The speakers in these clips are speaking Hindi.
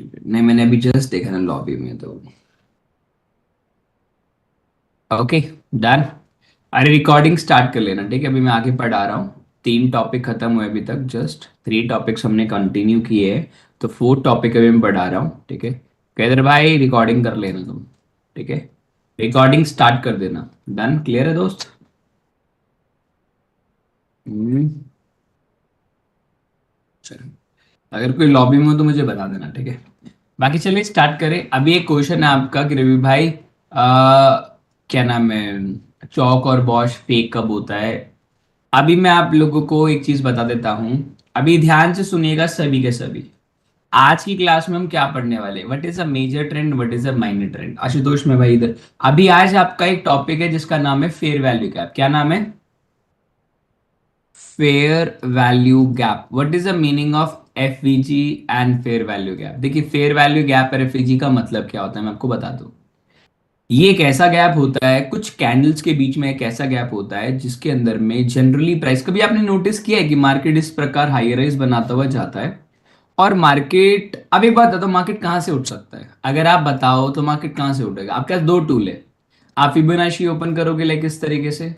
नहीं, मैंने अभी जस्ट देखा ना लॉबी में तो। Okay, done. अरे रिकॉर्डिंग स्टार्ट कर लेना, ठीक है? अभी मैं आगे पढ़ा रहा हूँ। 3 टॉपिक खत्म हुए अभी तक, जस्ट 3 टॉपिक्स हमने कंटिन्यू किए हैं। तो 4 टॉपिक अभी मैं पढ़ा रहा हूँ, ठीक है? कैदर भाई रिकॉर्डिंग कर लेना तुम, ठीक है? रिकॉर्डिंग स्टार्ट कर देना। डन, क्लियर है दोस्त? हम्म, चलो। अगर कोई लॉबी में हो तो मुझे बता देना, ठीक है? बाकी चलिए स्टार्ट करें। अभी एक क्वेश्चन है आपका कि रवि भाई, क्या नाम है, चौक और बॉश फेक कब होता है? अभी मैं आप लोगों को एक चीज बता देता हूं। अभी ध्यान से सुनिएगा सभी के सभी। आज की क्लास में हम क्या पढ़ने वाले, what is a major trend, what is a minor trend. Ashutosh में भाई इधर। अभी आज आपका एक टॉपिक है जिसका नाम है फेयर वैल्यू गैप। क्या नाम है? Fair value gap. What is the meaning of FVG and fair value gap? देखिए, फेयर वैल्यू गैप और एफवीजी का मतलब क्या होता है मैं आपको बता दूं। ये एक ऐसा गैप होता है, कुछ कैंडल्स के बीच में एक ऐसा गैप होता है जिसके अंदर में जनरली प्राइस, कभी आपने नोटिस किया है कि मार्केट इस प्रकार हाई राइज बनाता हुआ जाता है और मार्केट, अब एक बात बताओ, मार्केट कहां से उठ सकता है? अगर आप बताओ तो मार्केट कहां से उठेगा? आपके पास 2 टूल है। आप फिबोनाची ओपन करोगे लाइक इस तरीके से,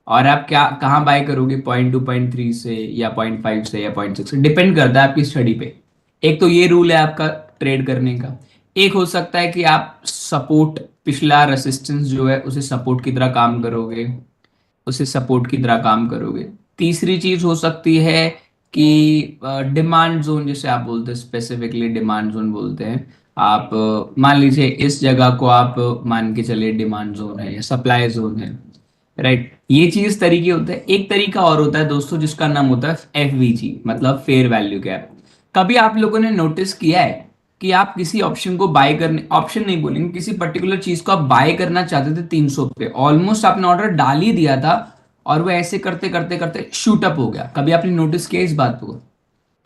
और आप क्या कहाँ बाय करोगे? 0.2, 0.3 से, या 0.5 से, या 0.6 से, डिपेंड करता है आपकी स्टडी पे। एक तो ये रूल है आपका ट्रेड करने का। एक हो सकता है कि आप सपोर्ट, पिछला रेसिस्टेंस जो है उसे सपोर्ट की तरह काम करोगे, उसे सपोर्ट की तरह काम करोगे। तीसरी चीज हो सकती है कि डिमांड जोन, जिसे आप बोलते हैं, स्पेसिफिकली डिमांड जोन बोलते हैं। आप मान लीजिए इस जगह को आप मान के चलिए डिमांड जोन है या सप्लाई जोन है, राइट? ये चीज तरीके होते हैं। एक तरीका और होता है दोस्तों जिसका नाम होता है एफवीजी, मतलब फेयर वैल्यू गैप। कभी आप लोगों ने नोटिस किया है कि आप किसी ऑप्शन को बाय करने, ऑप्शन नहीं बोलेंगे, किसी पर्टिकुलर चीज को आप बाय करना चाहते थे 300 पे, ऑलमोस्ट आपने ऑर्डर डाल ही दिया था और वो ऐसे करते करते करते शूट अप हो गया? कभी आपने नोटिस किया इस बात को?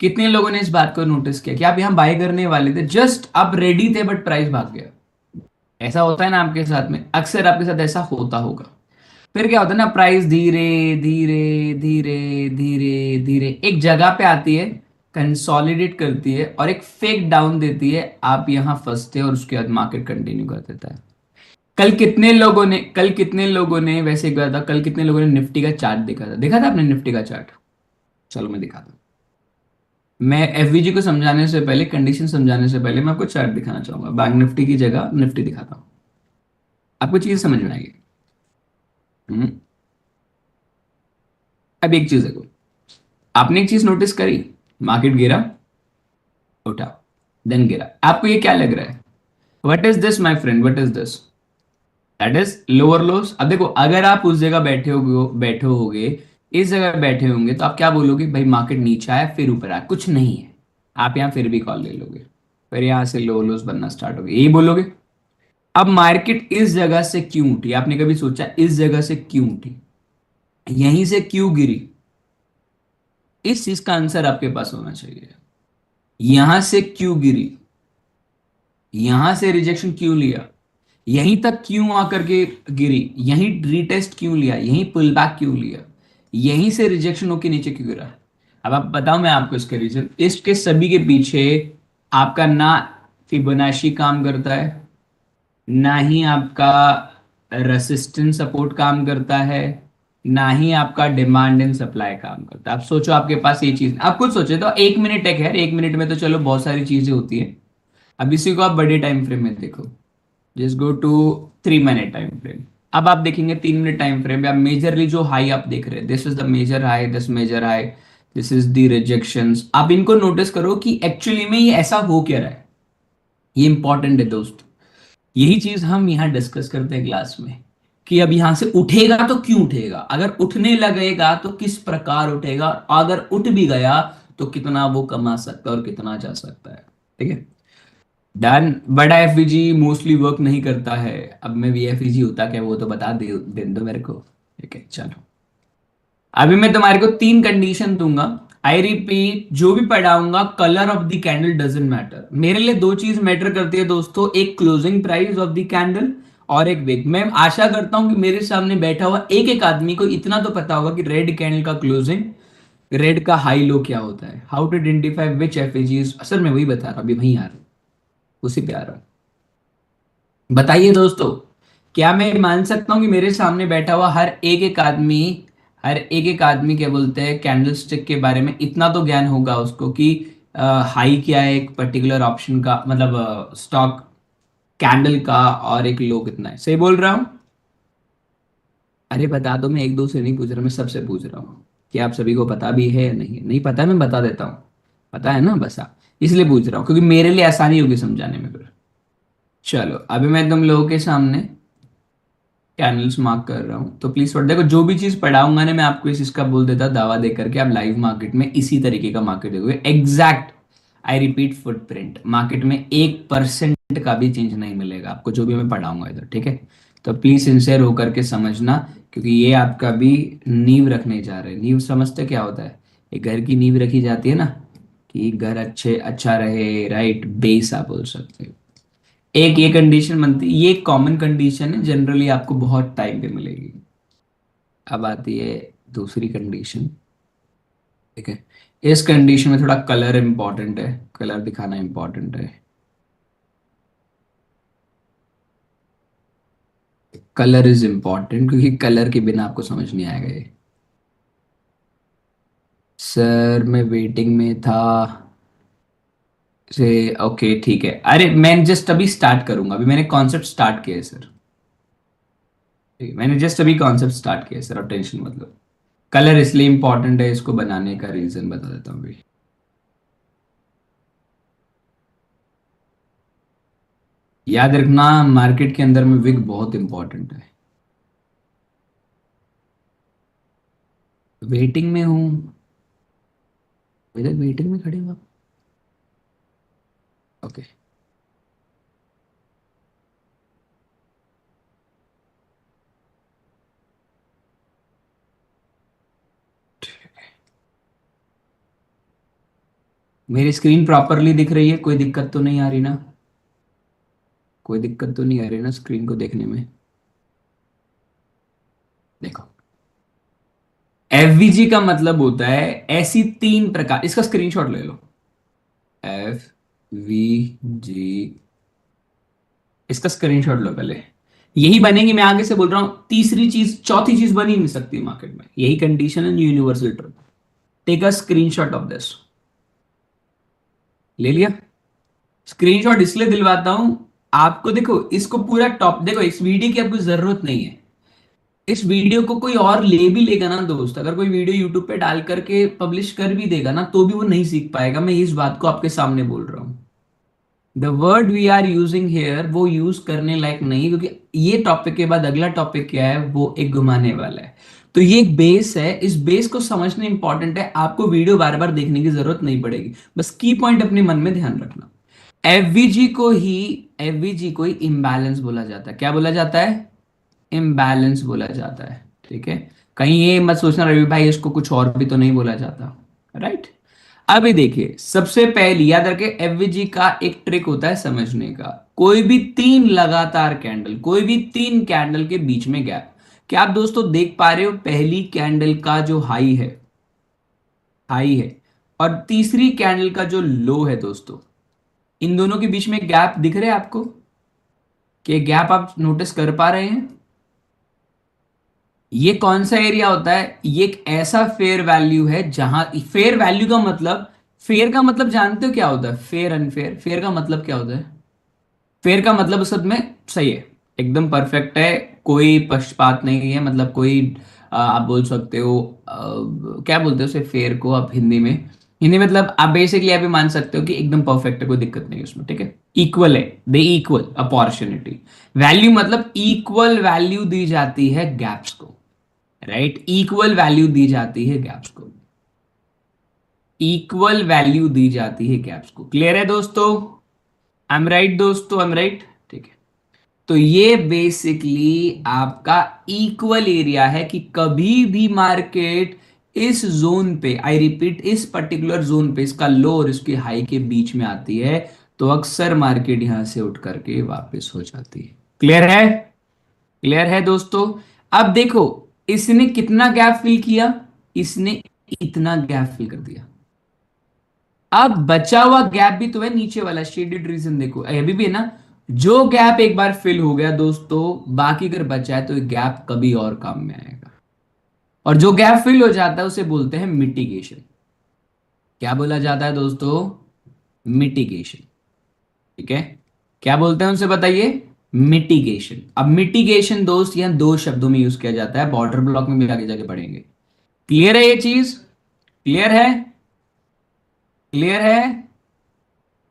कितने लोगों ने इस बात को नोटिस किया कि आप यहाँ बाय करने वाले थे, जस्ट आप रेडी थे बट प्राइस भाग गया? ऐसा होता है ना आपके साथ में? अक्सर आपके साथ ऐसा होता होगा। फिर क्या होता है ना, प्राइस धीरे धीरे धीरे धीरे धीरे एक जगह पे आती है, कंसोलिडेट करती है और एक फेक डाउन देती है। आप यहां फंसते हैं और उसके बाद मार्केट कंटिन्यू कर देता है। कल कितने लोगों ने वैसे एक बात था, कल कितने लोगों ने निफ्टी का चार्ट देखा था? देखा था आपने निफ्टी का चार्ट? चलो मैं दिखाता हूँ। मैं एफवीजी को समझाने से पहले, कंडीशन समझाने से पहले मैं आपको चार्ट दिखाना चाहूंगा। बैंक निफ्टी की जगह निफ्टी दिखाता हूँ, आपको चीज समझ में आएगी। हम्म, अब एक चीज देखो, आपने एक चीज नोटिस करी, मार्केट गिरा, उठा, देन गिरा। आपको ये क्या लग रहा है? What is this my friend, what is this? That is lower loss. अब देखो, अगर आप उस जगह बैठे होगे, इस जगह बैठे होंगे, तो आप क्या बोलोगे? भाई मार्केट नीचे आया फिर ऊपर आया, कुछ नहीं है। आप यहाँ फिर भी कॉल ले लोगे, फिर यहाँ से लो लोस बनना स्टार्ट हो गए, यही बोलोगे। अब मार्केट इस जगह से क्यों उठी? आपने कभी सोचा इस जगह से क्यों उठी, यहीं से क्यों गिरी? इस चीज का आंसर आपके पास होना चाहिए। यहां से क्यों गिरी, यहां से रिजेक्शन क्यों लिया, यहीं तक क्यों आकर के गिरी, यहीं रीटेस्ट क्यों लिया, यहीं पुल बैक क्यों लिया, यहीं से रिजेक्शन होके नीचे क्यों गिरा? अब आप बताओ, मैं आपको इसके रीजन, इसके सभी के पीछे आपका ना फिबोनाची काम करता है, ना ही आपका रेसिस्टेंस सपोर्ट काम करता है, ना ही आपका डिमांड एंड सप्लाई काम करता है। आप सोचो, आपके पास ये चीज, आप खुद सोचे तो 1 मिनट है, खैर 1 मिनट में तो चलो बहुत सारी चीजें होती है। अब इसी को आप बड़े टाइम फ्रेम में देखो, just go to 3 minute time frame. अब आप देखेंगे 3 मिनट टाइम फ्रेम में, आप मेजरली जो हाई आप देख रहे हैं, this is the major high, this major high, this is the rejections. आप इनको नोटिस करो कि एक्चुअली में ये ऐसा हो क्या रहा है। ये इंपॉर्टेंट है दोस्त। यही चीज हम यहाँ डिस्कस करते हैं क्लास में, कि अब यहां से उठेगा तो क्यों उठेगा, अगर उठने लगेगा तो किस प्रकार उठेगा, अगर उठ भी गया तो कितना वो कमा सकता है और कितना जा सकता है। ठीक है, डन। बड़ा एफवीजी मोस्टली वर्क नहीं करता है। अब मैं भी एफवीजी होता क्या, वो तो बता दे दो मेरे को। ठीक है, चलो। अभी मैं तुम्हारे को 3 कंडीशन दूंगा। आई रिपीट, जो भी पढ़ाऊंगा, colour of the candle doesn't matter. मेरे लिए 2 चीज मैटर करती है दोस्तों, एक closing price of the candle और एक विक। मैं आशा करता हूं कि मेरे सामने बैठा हुआ एक एक आदमी को इतना तो पता होगा कि रेड कैंडल का क्लोजिंग, रेड का हाई लो क्या होता है, हाउ टू आइडेंटिफाई विच एफएजीज। असल में वही बता रहा हूं, अभी वहीं आ रहा हूं। उसी पे आ रहा हूं। बताइए दोस्तों, क्या मैं मान सकता हूं कि मेरे सामने बैठा हुआ हर एक आदमी क्या बोलते हैं कैंडल स्टिक के बारे में इतना तो ज्ञान होगा उसको कि हाई क्या है एक पर्टिकुलर ऑप्शन का, मतलब स्टॉक कैंडल का, और एक लो कितना है। सही बोल रहा हूँ? अरे बता दो, मैं एक दो से नहीं पूछ रहा, मैं सबसे पूछ रहा हूँ कि आप सभी को पता भी है या नहीं। नहीं पता है मैं बता देता हूँ, पता है ना बस। आप इसलिए पूछ रहा हूँ क्योंकि मेरे लिए आसानी होगी समझाने में फिर। चलो अभी मैं तुम लोगों के सामने कैंडल्स मार्क कर रहा हूँ, तो प्लीज पढ़ देखो। जो भी चीज पढ़ाऊंगा ना मैं आपको इस चीज का बोल देता दावा दे करके, आप लाइव मार्केट में इसी तरीके का मार्केट देखोगे exact. I repeat, footprint market में 1% का भी चेंज नहीं मिलेगा आपको जो भी मैं पढ़ाऊंगा इधर, ठीक है? तो प्लीज सिंसियर होकर के समझना, क्योंकि ये आपका भी नींव रखने जा रहे हैं। नींव समझते क्या होता है? एक घर की नींव रखी जाती है ना, कि घर अच्छा रहे, राइट? बेस आप बोल सकते हो। एक ये कंडीशन बनती है, ये कॉमन कंडीशन है, जनरली आपको बहुत टाइम पे मिलेगी। अब आती है दूसरी कंडीशन, ठीक है? इस कंडीशन में थोड़ा कलर इंपॉर्टेंट है, कलर दिखाना इंपॉर्टेंट है। कलर इज इंपॉर्टेंट क्योंकि कलर के बिना आपको समझ नहीं आएगा ये। सर मैं वेटिंग में था से। ओके ठीक है, अरे मैं जस्ट अभी स्टार्ट करूंगा, अभी मैंने कॉन्सेप्ट स्टार्ट किया है सर। ठीक है, मैंने जस्ट अभी कॉन्सेप्ट स्टार्ट किया है सर, और टेंशन मतलब। कलर इसलिए इंपॉर्टेंट है, इसको बनाने का रीजन बता देता हूँ अभी। याद रखना, मार्केट के अंदर में विग बहुत इंपॉर्टेंट है। वेटिंग में हूँ, अभी तक वेटिंग में खड़े हो आप? ओके। मेरी स्क्रीन प्रॉपरली दिख रही है? कोई दिक्कत तो नहीं आ रही ना? कोई दिक्कत तो नहीं आ रही ना स्क्रीन को देखने में? देखो, एफवीजी का मतलब होता है ऐसी तीन प्रकार, इसका स्क्रीनशॉट ले लो। एफ वी जी, इसका स्क्रीनशॉट लो पहले। यही बनेगी, मैं आगे से बोल रहा हूं, तीसरी चीज चौथी चीज बनी नहीं सकती मार्केट में, यही कंडीशन है universal truth. Take a screenshot of this. ले लिया? स्क्रीनशॉट इसलिए दिलवाता हूं आपको, देखो इसको पूरा टॉप देखो, इस वीडियो की आपको जरूरत नहीं है। इस वीडियो को कोई और ले भी लेगा ना दोस्त, अगर कोई वीडियो यूट्यूब पे डाल करके पब्लिश कर भी देगा ना, तो भी वो नहीं सीख पाएगा। मैं इस बात को आपके सामने बोल रहा हूँ। The word we are using here वो यूज करने लायक नहीं, क्योंकि ये टॉपिक के बाद अगला टॉपिक क्या है, वो एक घुमाने वाला है। तो ये एक बेस है, इस बेस को समझना इंपॉर्टेंट है। आपको वीडियो बार बार देखने की जरूरत नहीं पड़ेगी, बस की पॉइंट अपने मन में ध्यान रखना। एफवीजी को ही एफवीजी को ही इम्बैलेंस बोला जाता है। क्या बोला जाता है? इम्बैलेंस बोला जाता है, ठीक है? कहीं ये मत सोचना रवि भाई इसको कुछ और भी तो नहीं बोला जाता, राइट? अभी देखिए, सबसे पहले याद रखें, एफवीजी का एक ट्रिक होता है समझने का। कोई भी तीन लगातार कैंडल, कोई भी तीन कैंडल के बीच में गैप, क्या आप दोस्तों देख पा रहे हो? पहली कैंडल का जो हाई है और तीसरी कैंडल का जो लो है दोस्तों, इन दोनों के बीच में गैप दिख रहे हैं आपको? कि गैप आप नोटिस कर पा रहे हैं? ये कौन सा एरिया होता है? ये एक ऐसा फेयर वैल्यू है जहां फेयर वैल्यू का मतलब, फेयर का मतलब जानते हो क्या होता है? फेयर अनफेयर, फेयर का मतलब क्या होता है? फेयर का मतलब उस में सही है, एकदम परफेक्ट है, कोई पक्षपात नहीं है, मतलब कोई आप बोल सकते हो क्या बोलते हो उसे फेयर को आप हिंदी में? हिंदी मतलब आप बेसिकली आप ये मान सकते हो कि एकदम परफेक्ट है, कोई दिक्कत नहीं है उसमें, ठीक है? इक्वल है, दे इक्वल अपॉर्चुनिटी। वैल्यू मतलब इक्वल वैल्यू दी जाती है गैप्स को, राइट? इक्वल वैल्यू दी जाती है गैप्स को, इक्वल वैल्यू दी जाती है गैप्स को। क्लियर है दोस्तों? आई एम राइट दोस्तों? आई एम राइट, ठीक है? तो ये बेसिकली आपका इक्वल एरिया है कि कभी भी मार्केट इस जोन पे, आई रिपीट इस पर्टिकुलर जोन पे, इसका लो और इसके हाई के बीच में आती है, तो अक्सर मार्केट यहां से उठ करके वापस हो जाती है। क्लियर है? क्लियर है दोस्तों? अब देखो, इसने कितना गैप फिल किया? इसने इतना गैप फिल कर दिया। अब बचा हुआ गैप भी तो है नीचे वाला शेडेड रीजन, देखो अभी भी है ना, जो गैप एक बार फिल हो गया दोस्तों, बाकी अगर बचा है तो गैप कभी और काम में आएगा। और जो गैप फिल हो जाता है उसे बोलते हैं मिटिगेशन। क्या बोला जाता है दोस्तों? मिटिगेशन। ठीक है, क्या बोलते हैं उनसे बताइए? मिटिगेशन। अब मिटिगेशन दोस्त यहाँ दो शब्दों में यूज किया जाता है, बॉर्डर ब्लॉक में भी आगे जाके पढ़ेंगे। क्लियर है ये चीज? क्लियर है? क्लियर है?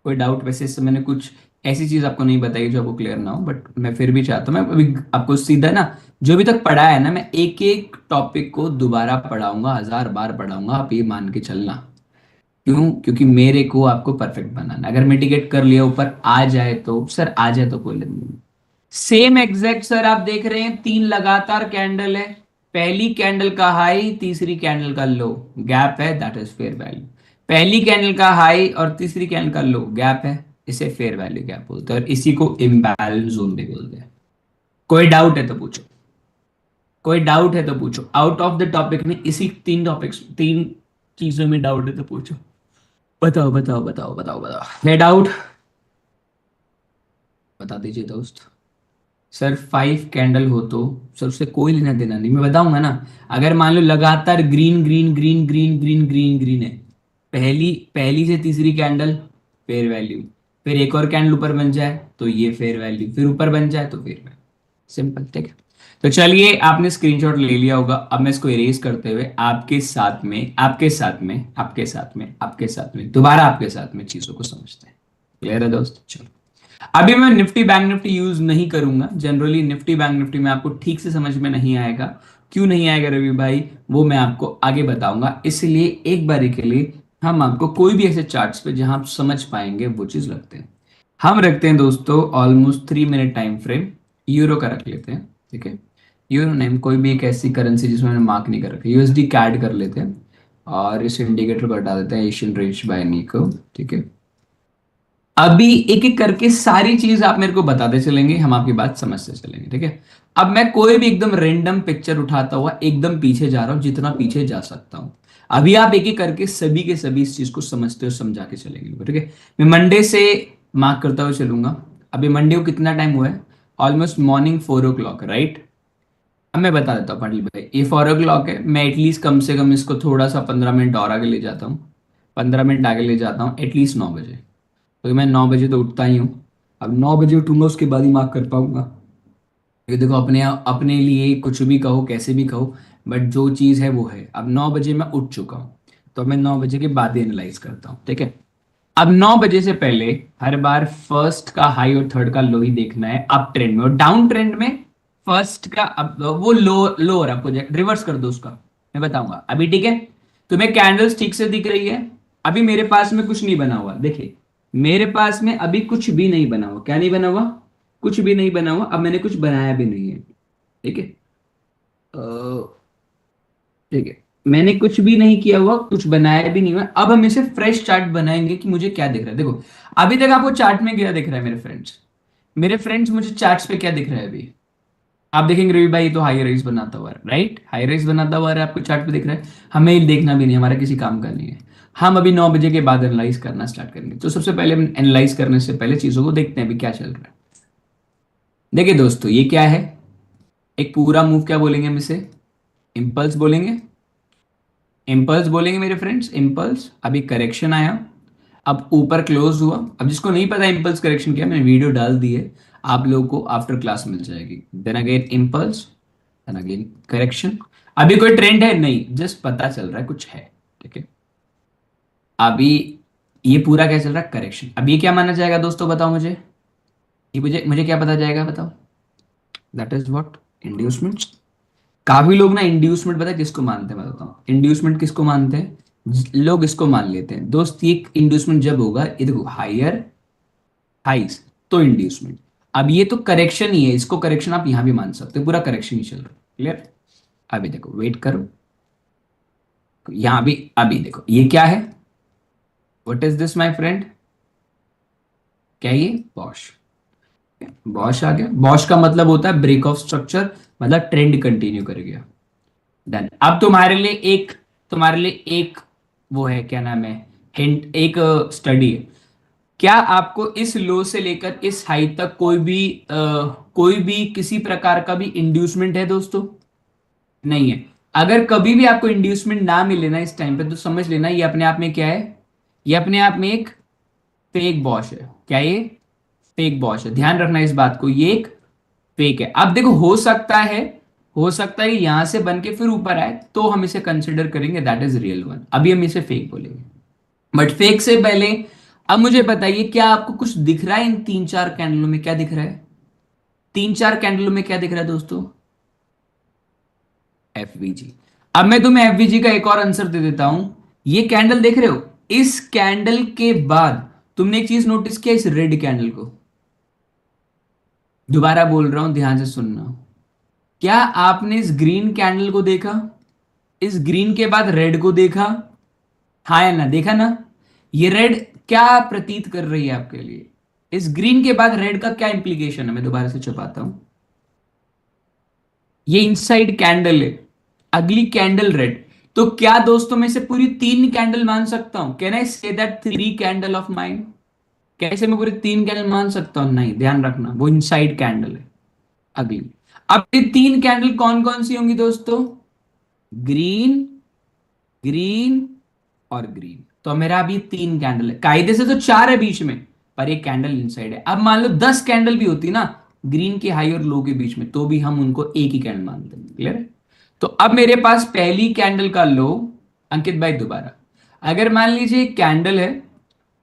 कोई डाउट? वैसे इससे मैंने कुछ ऐसी चीज आपको नहीं बताई जो आपको क्लियर ना हो, बट मैं फिर भी चाहता हूँ, मैं अभी आपको सीधा ना जो अभी तक पढ़ा है ना, मैं एक एक टॉपिक को दोबारा पढ़ाऊंगा, 1000 बार पढ़ाऊंगा, आप ये मान के चलना। क्यों? क्योंकि मेरे को आपको परफेक्ट बनाना है। अगर मिटिगेट कर लिया ऊपर आ जाए तो सर, आ जाए तो कोई नहीं। सेम एग्जैक्ट सर, आप देख रहे हैं 3 लगातार कैंडल है, पहली कैंडल का हाई, तीसरी कैंडल का लो, गैप है, दैट इज फेयर वैल्यू। पहली कैंडल का हाई और तीसरी कैंडल का लो, गैप है, इसे फेयर वैल्यू गैप बोलते हैं, और इसी को इम्बैलेंस जोन भी बोलते हैं। कोई डाउट है तो पूछो, कोई डाउट है तो पूछो, आउट ऑफ द टॉपिक में, इसी 3 टॉपिक्स, 3 चीजों में डाउट है तो पूछो। बताओ बताओ बताओ बताओ बताओ, है डाउट? बता दीजिए दोस्त। सर 5 कैंडल हो तो सर उससे कोई लेना देना नहीं, मैं बताऊंगा ना। अगर मान लो लगातार green green green green green green green है, पहली पहली से तीसरी कैंडल फेयर वैल्यू, फिर एक और कैंडल ऊपर बन जाए तो ये फेयर वैल्यू, फिर ऊपर बन जाए तो फेयर वैल्यू, सिंपल। ठीक है, तो चलिए आपने स्क्रीनशॉट ले लिया होगा, अब मैं इसको इरेज करते हुए आपके साथ में, आपके साथ में, आपके साथ में, आपके साथ में, दोबारा आपके साथ में चीजों को समझते हैं। क्लियर है दोस्त? चलो, अभी मैं निफ्टी बैंक निफ्टी यूज नहीं करूंगा। जनरली निफ्टी बैंक निफ्टी में आपको ठीक से समझ में नहीं आएगा। क्यों नहीं आएगा रवि भाई? वो मैं आपको आगे बताऊंगा, इसलिए एक बारी के लिए हम आपको कोई भी ऐसे चार्ट्स पे जहां आप समझ पाएंगे वो चीज रखते हैं। हम रखते हैं दोस्तों almost 3 minute time frame, euro का रख लेते हैं। ठीक है, यूरो नेम कोई भी एक ऐसी करेंसी जिसमें मैंने मार्क नहीं कर रखा, यूएसडी कैड कर लेते हैं, और इस इंडिकेटर को हटा देते हैं, एशियन रेंज बाय निको। ठीक है, अभी एक एक करके सारी चीज आप मेरे को बताते चलेंगे, हम आपकी बात समझते चलेंगे। ठीक है, अब मैं कोई भी एकदम रेंडम पिक्चर उठाता हुआ एकदम पीछे जा रहा हूं, जितना पीछे जा सकता हूं। अभी आप एक एक करके सभी के सभी इस चीज को समझते हो, समझा के चलेंगे। ठीक है, मैं मंडे से मार्क करता हुआ चलूंगा। अभी मंडे को कितना टाइम हुआ है? Almost morning 4 o'clock, right? अब मैं बता देता हूँ पाटिल भाई, ये 4 o'clock है, मैं एटलीस्ट कम से कम इसको थोड़ा सा 15 मिनट और आगे ले जाता हूँ, 15 मिनट आगे ले जाता हूँ, एटलीस्ट 9 बजे, क्योंकि मैं 9 बजे तो उठता ही हूँ। अब 9 बजे उठूंगा उसके बाद ही मार्क कर पाऊंगा। ये देखो, अपने अपने लिए कुछ भी कहो, कैसे भी कहो, बट जो चीज़ है वो है। अब 9 बजे मैं उठ चुका हूँ, तो मैं 9 बजे के बाद ही एनालाइज करता हूँ। ठीक है, अब 9 बजे से पहले हर बार फर्स्ट का हाई और थर्ड का लो ही देखना है, अप ट्रेंड में। और डाउन ट्रेंड में फर्स्ट का अब वो लो, लो और आपको रिवर्स कर दो उसका, मैं बताऊंगा अभी। ठीक है, तुम्हें कैंडल्स ठीक से दिख रही है? अभी मेरे पास में कुछ नहीं बना हुआ, देखिए मेरे पास में अभी कुछ भी नहीं बना हुआ। क्या नहीं बना हुआ? कुछ भी नहीं बना हुआ। अब मैंने कुछ बनाया भी नहीं है। ठीक है, ठीक है, मैंने कुछ भी नहीं किया हुआ, कुछ बनाया भी नहीं हुआ। अब हम इसे फ्रेश चार्ट बनाएंगे कि मुझे क्या दिख रहा है। देखो, अभी तक आपको चार्ट में क्या दिख रहा है मेरे फ्रेंड्स? मेरे फ्रेंड्स, मुझे चार्ट्स पे क्या दिख रहा है अभी? आप देखेंगे रवि भाई तो हाई राइज बनाता हुआ है, राइट? हाई राइज बनाता हुआ है, आपको चार्ट पे दिख रहा है। हमें ये देखना भी नहीं, हमारा किसी काम का नहीं है। हम अभी 9 बजे के बाद एनालाइज करना स्टार्ट करेंगे। तो सबसे पहले हम एनालाइज करने से पहले चीजों को देखते हैं अभी क्या चल रहा है। देखिए दोस्तों, ये क्या है? एक पूरा मूव क्या बोलेंगे हम इसे? इम्पल्स बोलेंगे। इम्पल्स बोलेंगे मेरे फ्रेंड्स, इम्पल्स। अभी करेक्शन आया, अब ऊपर क्लोज हुआ। अब जिसको नहीं पता इम्पल्स करेक्शन क्या, मैंने वीडियो डाल दी है, आप लोगों को आफ्टर क्लास मिल जाएगी। Then again impulse, then again correction. अभी कोई ट्रेंड है नहीं, जस्ट पता चल रहा है कुछ है। ठीक है, अभी ये पूरा क्या चल रहा है? करेक्शन। अब ये क्या माना जाएगा दोस्तों, बताओ मुझे, ये मुझे मुझे क्या पता जाएगा, बताओ? That is what? इंड्यूसमेंट। काफी लोग ना इंड्यूसमेंट पता है किसको मानते हैं, मैं बताता हूँ इंड्यूसमेंट किसको मानते हैं। लोग इसको मान लेते हैं दोस्त, ये इंड्यूसमेंट जब होगा, ये देखो हायर हाइस, तो इंड्यूसमेंट। अब ये तो करेक्शन ही है, इसको करेक्शन आप यहां भी मान सकते हो, पूरा करेक्शन ही चल रहा है। क्लियर? अभी देखो, वेट करो, यहां भी अभी देखो ये क्या है? What is this my friend? क्या ये? बॉश। बॉश आ गया। बॉश का मतलब होता है ब्रेक ऑफ स्ट्रक्चर, मतलब ट्रेंड कंटिन्यू कर गया। डन। अब तुम्हारे लिए एक वो है, क्या नाम है, हिंट, एक स्टडी है। क्या आपको इस लो से लेकर इस हाई तक कोई भी किसी प्रकार का भी इंड्यूसमेंट है दोस्तों? नहीं है। अगर कभी भी आपको इंड्यूसमेंट ना मिले ना इस टाइम पे, तो समझ लेना ये अपने आप में क्या है, ये अपने आप में एक फेक बॉश है। क्या ये? फेक बॉश है, ध्यान रखना इस बात को, ये एक फेक है। अब देखो, हो सकता है यहां से बन के फिर ऊपर आए, तो हम इसे कंसिडर करेंगे दैट इज रियल वन, अभी हम इसे फेक बोलेंगे। बट फेक से पहले अब मुझे बताइए, क्या आपको कुछ दिख रहा है इन तीन चार कैंडलों में? क्या दिख रहा है तीन चार कैंडलों में? क्या दिख रहा है दोस्तों? एफवीजी। अब मैं तुम्हें एफवीजी का एक और आंसर दे देता हूं। ये कैंडल देख रहे हो, इस कैंडल के बाद तुमने एक चीज नोटिस किया, इस रेड कैंडल को? दोबारा बोल रहा हूं, ध्यान से सुनना। क्या आपने इस ग्रीन कैंडल को देखा? इस ग्रीन के बाद रेड को देखा? हाँ या ना? देखा ना? ये रेड क्या प्रतीत कर रही है आपके लिए? इस ग्रीन के बाद रेड का क्या इंप्लीकेशन है? मैं दोबारा से छुपाता हूं। ये इनसाइड कैंडल है, अगली कैंडल रेड। तो क्या दोस्तों मैं से पूरी तीन कैंडल मान सकता हूं? Can I say that three candle of mind? कैसे मैं पूरी तीन कैंडल मान सकता हूं? नहीं, ध्यान रखना, वो इनसाइड कैंडल है अगली। अब ये तीन कैंडल कौन कौन सी होंगी दोस्तों? ग्रीन, ग्रीन और ग्रीन। तो मेरा अभी तीन कैंडल है, कायदे से तो चार है बीच में, पर एक कैंडल इनसाइड है। अब मान लो 10 कैंडल भी होती ना ग्रीन के हाई और लो के बीच में, तो भी हम उनको एक ही कैंडल मानते हैं। क्लियर है? तो अब मेरे पास पहली कैंडल का लो, अंकित भाई दोबारा, अगर मान लीजिए एक कैंडल है,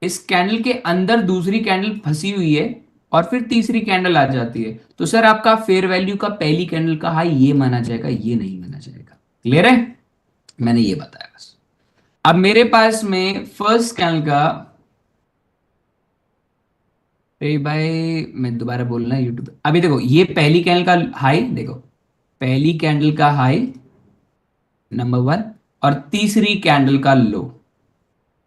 इस कैंडल के अंदर दूसरी कैंडल फंसी हुई है और फिर तीसरी कैंडल आ जाती है, तो सर आपका फेयर वैल्यू का पहली कैंडल का हाई ये माना जाएगा, ये नहीं माना जाएगा। क्लियर है? मैंने ये बताया बस। अब मेरे पास में फर्स्ट कैंडल का, अरे भाई मैं दोबारा बोलना यूट्यूब, अभी देखो ये पहली कैंडल का हाई देखो, पहली कैंडल का हाई नंबर वन, और तीसरी कैंडल का लो।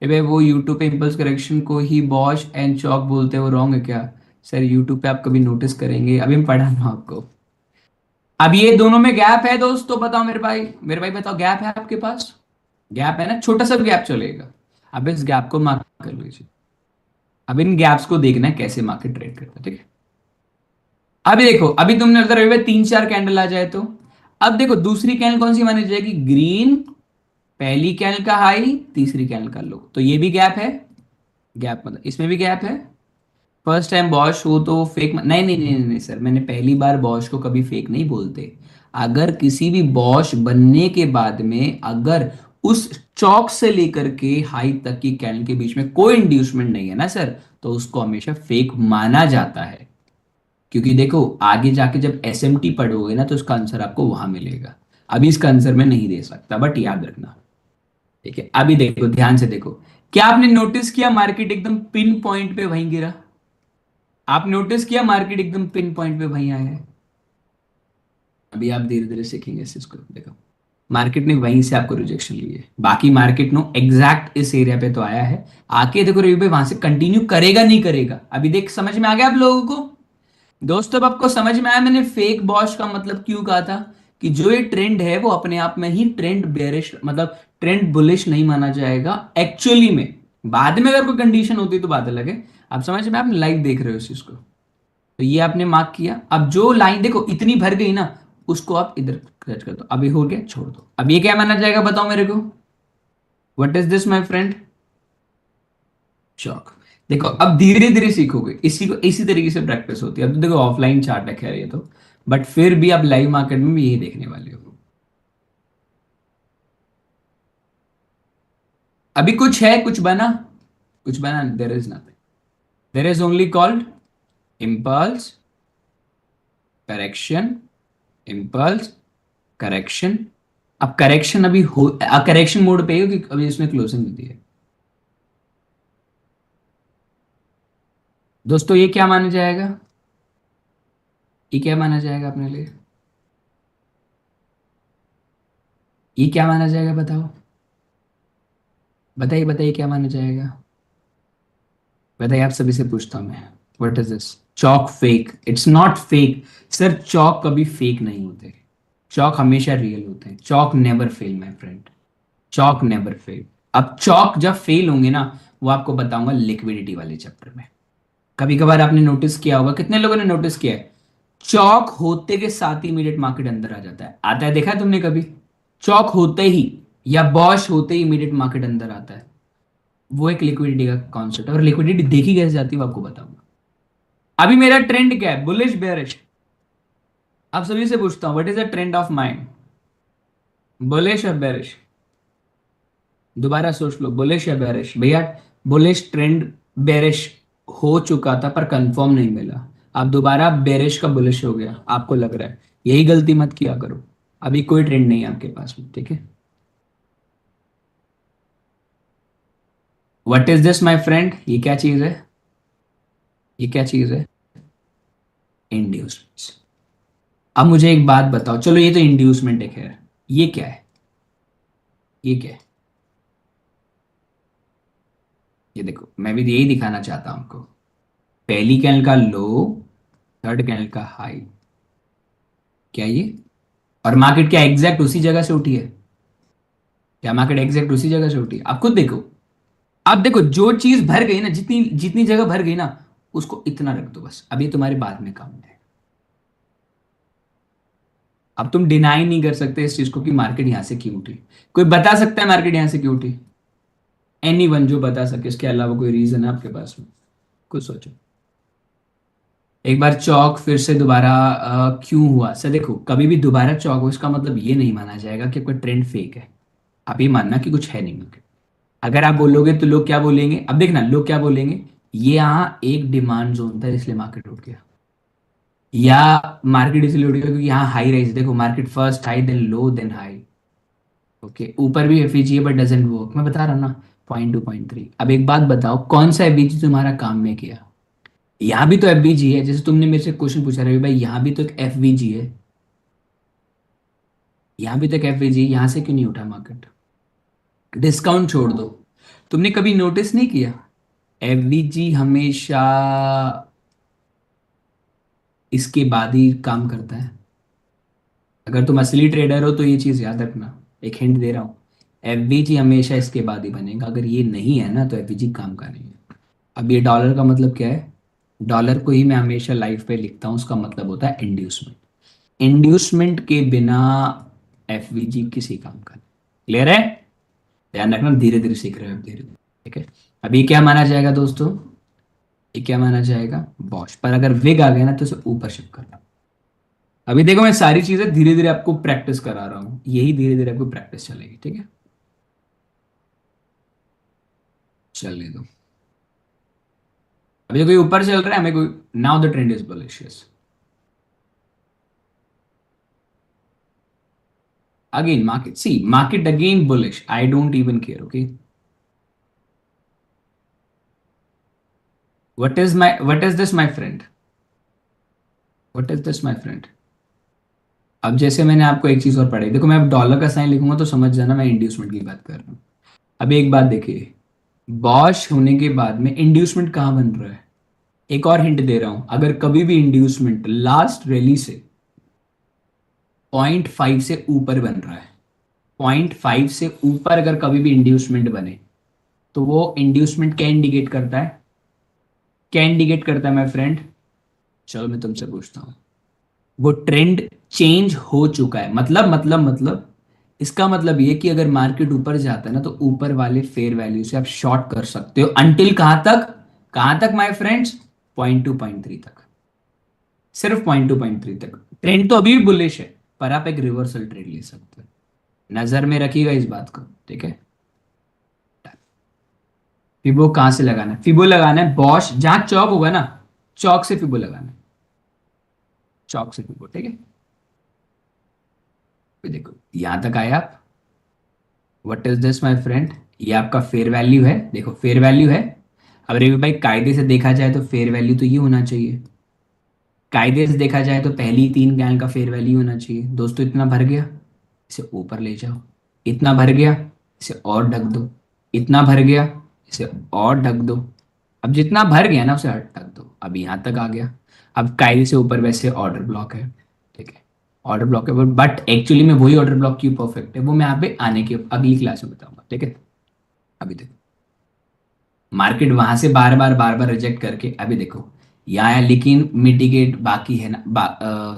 भाई वो यूट्यूब पे इंपल्स करेक्शन को ही बॉश एंड चॉक बोलते हैं, वो रॉन्ग है क्या? सर यूट्यूब पे आप कभी नोटिस करेंगे, अभी मैं पढ़ा रहा हूं आपको। अब ये दोनों में गैप है दोस्तों, बताओ मेरे भाई बताओ, गैप है आपके पास? गैप है ना, छोटा सा गैप चलेगा। अब इस गैप को मार्क कर लीजिए। अब इन गैप्स को देखना है कैसे मार्केट ट्रेड करता है, ठीक है? अभी देखो, अभी तुमने अगर रवि भाई तीन चार कैंडल आ जाए तो, अब देखो दूसरी कैंडल कौन सी मानी जाएगी? ग्रीन, पहली कैंडल का हाई, तीसरी कैंडल का लो, तो ये भी गैप है। गैप मतलब इसमें भी गैप है। फर्स्ट टाइम बॉश हो तो फेक नहीं, नहीं नहीं नहीं सर, मैंने पहली बार बॉश को कभी फेक नहीं बोलते। अगर किसी भी बॉश बनने के बाद में अगर उस चौक से लेकर के हाई तक की कैंडल के बीच में कोई इंड्यूसमेंट नहीं है ना सर, तो उसको हमेशा फेक माना जाता है। क्योंकि देखो आगे जाके जब एसएमटी पढ़ोगे ना, तो उसका आंसर आपको वहां मिलेगा। अभी इसका आंसर मैं नहीं दे सकता, बट याद रखना। ठीक है, अभी देखो ध्यान से देखो, क्या आपने नोटिस किया मार्केट एकदम पिन पॉइंट पे वहीं गिरा? आप नोटिस किया मार्केट एकदम पिन पॉइंट पे वहीं आया है? अभी आप धीरे धीरे सीखेंगे इस चीज को। देखो मार्केट ने वहीं से आपको रिजेक्शन ली है, बाकी मार्केट नो एग्जैक्ट इस एरिया पे तो आया है। आके देखो रवि भाई वहां से कंटिन्यू करेगा नहीं करेगा, अभी देख समझ में आ गया आप लोगों को? दोस्तों अब आपको समझ में आया मैंने फेक बॉश का मतलब क्यों कहा था? कि जो ये ट्रेंड है वो अपने आप में ही ट्रेंड बेरिश, मतलब ट्रेंड बुलिश नहीं माना जाएगा एक्चुअली में। बाद में अगर कोई कंडीशन होती तो बात अलग है। आप समझ में, आप लाइव देख रहे हो इस चीज को, तो ये आपने मार्क किया। अब जो लाइन देखो इतनी भर गई ना, उसको आप इधर टच कर दो, अभी हो गया, छोड़ दो। अब ये क्या माना जाएगा बताओ मेरे को? What is this my friend? चौक। देखो अब धीरे धीरे सीखोगे, इसी को इसी तरीके से प्रैक्टिस होती है। अब तो देखो ऑफलाइन चार्ट है खैर ये तो, बट फिर भी आप लाइव मार्केट में भी यही देखने वाले हो। अभी कुछ है, कुछ बना? कुछ बना? There is nothing, there is only called impulse correction, impulse correction. अब करेक्शन अभी हो, करेक्शन मोड पे है क्योंकि अभी इसमें क्लोजिंग होती है। दोस्तों ये क्या माना जाएगा? ये क्या माना जाएगा अपने लिए? ये क्या माना जाएगा बताओ? बताइए बताइए क्या माना जाएगा? बताइए, आप सभी से पूछता हूं मैं, what is this? Chalk fake? It's not fake sir, chalk कभी फेक नहीं होते। चौक हमेशा रियल होते हैं। Chalk never fail my friend, chalk never fail. अब चौक जब फेल होंगे ना, वो आपको बताऊंगा लिक्विडिटी वाले चैप्टर में। कभी कभार आपने नोटिस किया होगा, कितने लोगों ने नोटिस किया है, चौक होते के साथ ही इमीडिएट मार्केट अंदर आ जाता है, आता है, देखा है तुमने कभी? चौक होते ही या बॉश होते ही इमीडिएट मार्केट अंदर आता है। वो एक लिक्विडिटी का कॉन्सेप्ट है, और लिक्विडिटी देखी कैसे जाती है वो आपको बताऊंगा। अभी मेरा ट्रेंड क्या है, बुलिश बेयरिश? आप सभी से पूछता हूं, what is the trend of mind, bullish या बेयरिश? दोबारा सोच लो, बुलिश या बेयरिश भैया? बुलिश ट्रेंड बेयरिश हो चुका था पर कंफर्म नहीं मिला, अब दोबारा बेयरिश का बुलिश हो गया, आपको लग रहा है। यही गलती मत किया करो, अभी कोई ट्रेंड नहीं है आपके पास में, ठीक है? What is this my friend, ये क्या चीज है? ये क्या चीज है? इंड्यूसमेंट्स। अब मुझे एक बात बताओ, चलो ये तो इंड्यूसमेंट है, खैर ये क्या है? ये क्या है? ये देखो, मैं भी यही दिखाना चाहता हूं आपको। पहली कैंडल का लो, थर्ड कैंडल का हाई, क्या ये? और मार्केट क्या एग्जैक्ट उसी जगह से उठी है? क्या मार्केट एग्जैक्ट उसी जगह से उठी है? आप खुद देखो। आप देखो, जो चीज भर गई ना, जितनी जितनी जगह भर गई ना, उसको इतना रख दो बस, अब ये तुम्हारे बाद में काम है। अब तुम डिनाई नहीं कर सकते इस चीज को कि मार्केट यहां से क्यों उठी। कोई बता सकता है मार्केट यहां से क्यों उठी? एनी वन जो बता सके, इसके अलावा कोई रीजन है आपके पास में? कुछ सोचो। एक बार चौक फिर से दोबारा क्यों हुआ सर? देखो, कभी भी दोबारा चौक हो इसका मतलब ये नहीं माना जाएगा कि कोई ट्रेंड फेक है। आप ये मानना कि कुछ है नहीं मार्केट। अगर आप बोलोगे तो लोग क्या बोलेंगे, अब देखना लोग क्या बोलेंगे, ये यहाँ एक डिमांड जोन था इसलिए मार्केट उठ गया, या मार्केट इसलिए उठ गया क्योंकि यहाँ हाई राइज, देखो market first high then low then high. Okay, ऊपर भी एफईजी है बट डजंट वर्क, मैं बता रहा हूँ ना, 0.2 0.3। अब एक बात बताओ, कौन सा एफईजी तुम्हारा काम में किया? यहाँ भी तो एफवीजी है, जैसे तुमने मेरे से क्वेश्चन पूछा रवि भाई, यहाँ भी तो एक एफवीजी है, यहाँ भी तो एक एफवीजी, यहाँ से क्यों नहीं उठा मार्केट? डिस्काउंट छोड़ दो, तुमने कभी नोटिस नहीं किया एफवीजी हमेशा इसके बाद ही काम करता है? अगर तुम असली ट्रेडर हो तो ये चीज याद रखना, एक हिंट दे रहा हूँ, एफवीजी हमेशा इसके बाद ही बनेगा, अगर ये नहीं है ना तो एफवीजी काम का नहीं है। अब ये डॉलर का मतलब क्या है? डॉलर को ही मैं हमेशा लाइफ पे लिखता हूँ, उसका मतलब होता है इंड्यूसमेंट। इंड्यूसमेंट के बिना एफवीजी किसी काम का नहीं। क्लियर है? ध्यान रखना, धीरे धीरे सीख रहे हो, धीरे धीरे, ठीक है? अब ये क्या माना जाएगा दोस्तों? ये क्या माना जाएगा? बॉश। पर अगर विग आ गया ना तो उसे ऊपर शिफ्ट करना। अभी देखो, मैं सारी चीजें धीरे धीरे आपको प्रैक्टिस करा रहा हूं, यही धीरे धीरे आपको प्रैक्टिस चलेगी, ठीक है? चलने दो। अभी तो कोई ऊपर चल रहा है, हमें कोई, now the trend is bullish. Again, market. See, market again bullish. I don't even care. Okay. What is this, my friend? What is this, my friend? अब जैसे मैंने आपको एक चीज और पढ़ाई, देखो मैं अब डॉलर का साइन लिखूंगा तो समझ जाना मैं इंड्यूसमेंट की बात कर रहा हूँ। अब एक बात देखिए, बॉश होने के बाद में इंड्यूसमेंट कहाँ बन रहा है? एक और हिंट दे रहा हूं, अगर कभी भी इंड्यूसमेंट लास्ट रैली से 0.5 से ऊपर बन रहा है, 0.5 से ऊपर अगर कभी भी इंड्यूसमेंट बने, तो वो इंड्यूसमेंट क्या इंडिकेट करता है? क्या इंडिकेट करता है माय फ्रेंड? चलो मैं तुमसे पूछता हूँ, वो ट्रेंड चेंज हो चुका है, मतलब इसका मतलब ये कि अगर मार्केट ऊपर जाता है ना तो ऊपर वाले फेयर वैल्यू से आप शॉर्ट कर सकते हो, अंटिल कहां तक माय फ्रेंड्स? 0.2 0.3 तक, सिर्फ 0.2 0.3 तक। ट्रेंड तो अभी भी बुलिश है, पर आप एक रिवर्सल ट्रेड ले सकते हो, नजर में रखिएगा इस बात को, ठीक है? फिबो कहां से लगाना है? फिबो लगाना है बॉश, जहां चौक होगा ना, चौक से फिबो लगाना है, चौक से फिबो, ठीक है? फिर देखो यहां तक आए आप, what is this my friend? ये आपका फेयर वैल्यू है, देखो फेयर वैल्यू है। अब रेवी भाई कायदे से देखा जाए तो फेयर वैल्यू तो ये होना चाहिए, कायदे से देखा जाए तो पहली तीन कैंडल का फेयर वैल्यू होना चाहिए। दोस्तों इतना भर गया, इसे ऊपर ले जाओ, इतना भर गया, इसे और ढक दो, इतना भर गया, इसे और ढक दो। अब जितना भर गया ना उसे हट ढक दो, अब यहां तक आ गया। अब कायदे से ऊपर वैसे ऑर्डर ब्लॉक है, ठीक है? ऑर्डर ब्लॉक है, बट एक्चुअली में वही ऑर्डर ब्लॉक क्यों परफेक्ट है वो मैं यहाँ पे आने की अगली क्लास में बताऊंगा, ठीक है? अभी देखो, मार्केट वहां से बार बार रिजेक्ट करके अभी देखो यहाँ है, लेकिन मिटिगेट बाकी है ना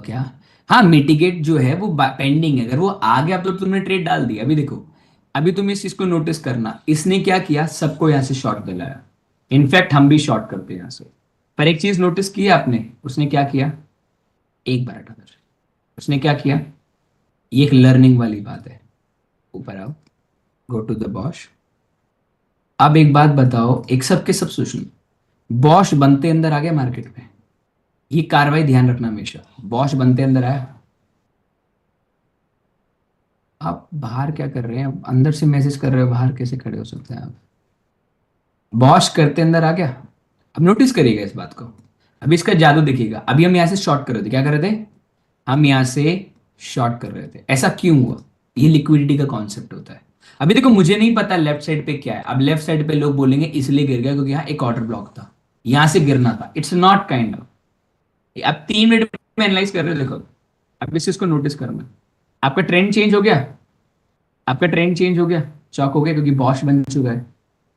क्या, हाँ मिटिगेट जो है वो पेंडिंग है। अगर वो आ गया तो तुमने ट्रेड डाल दिया। अभी देखो, अभी तुम इस चीज को नोटिस करना, इसने क्या किया, सबको यहाँ से शॉर्ट दिलाया। इनफैक्ट हम भी शॉर्ट करते हैं यहाँ से। पर एक चीज नोटिस की आपने, उसने क्या किया, एक बार हटा दो। उसने क्या किया, ये एक लर्निंग वाली बात है। ऊपर आओ, गो टू द बॉश। अब एक बात बताओ, एक सब के सब सोचो, बॉश बनते अंदर आ गया मार्केट में। ये कार्रवाई ध्यान रखना हमेशा, बॉश बनते अंदर आया। आप बाहर क्या कर रहे हैं, आप अंदर से मैसेज कर रहे हो, बाहर कैसे खड़े हो सकते हैं आप। बॉश करते अंदर आ गया। अब नोटिस करिएगा इस बात को, अभी इसका जादू देखिएगा। अभी हम यहां से शॉर्ट कर रहे थे, क्या कर रहे थे, हम यहां से शॉर्ट कर रहे थे। ऐसा क्यों हुआ, ये लिक्विडिटी का कॉन्सेप्ट होता है। अभी देखो मुझे नहीं पता लेफ्ट साइड पे क्या है, अब लेफ्ट साइड पे लोग बोलेंगे इसलिए गिर गया क्योंकि यहाँ एक ऑर्डर ब्लॉक था, यहां से गिरना था। इट्स नॉट काइंड ऑफ, अब 3 मिनट में एनालाइज कर रहे हो, देखो अब इस चीज को नोटिस करना। आपका ट्रेंड चेंज हो गया, आपका ट्रेंड चेंज हो गया, चौक हो गया क्योंकि बॉश बन चुका है,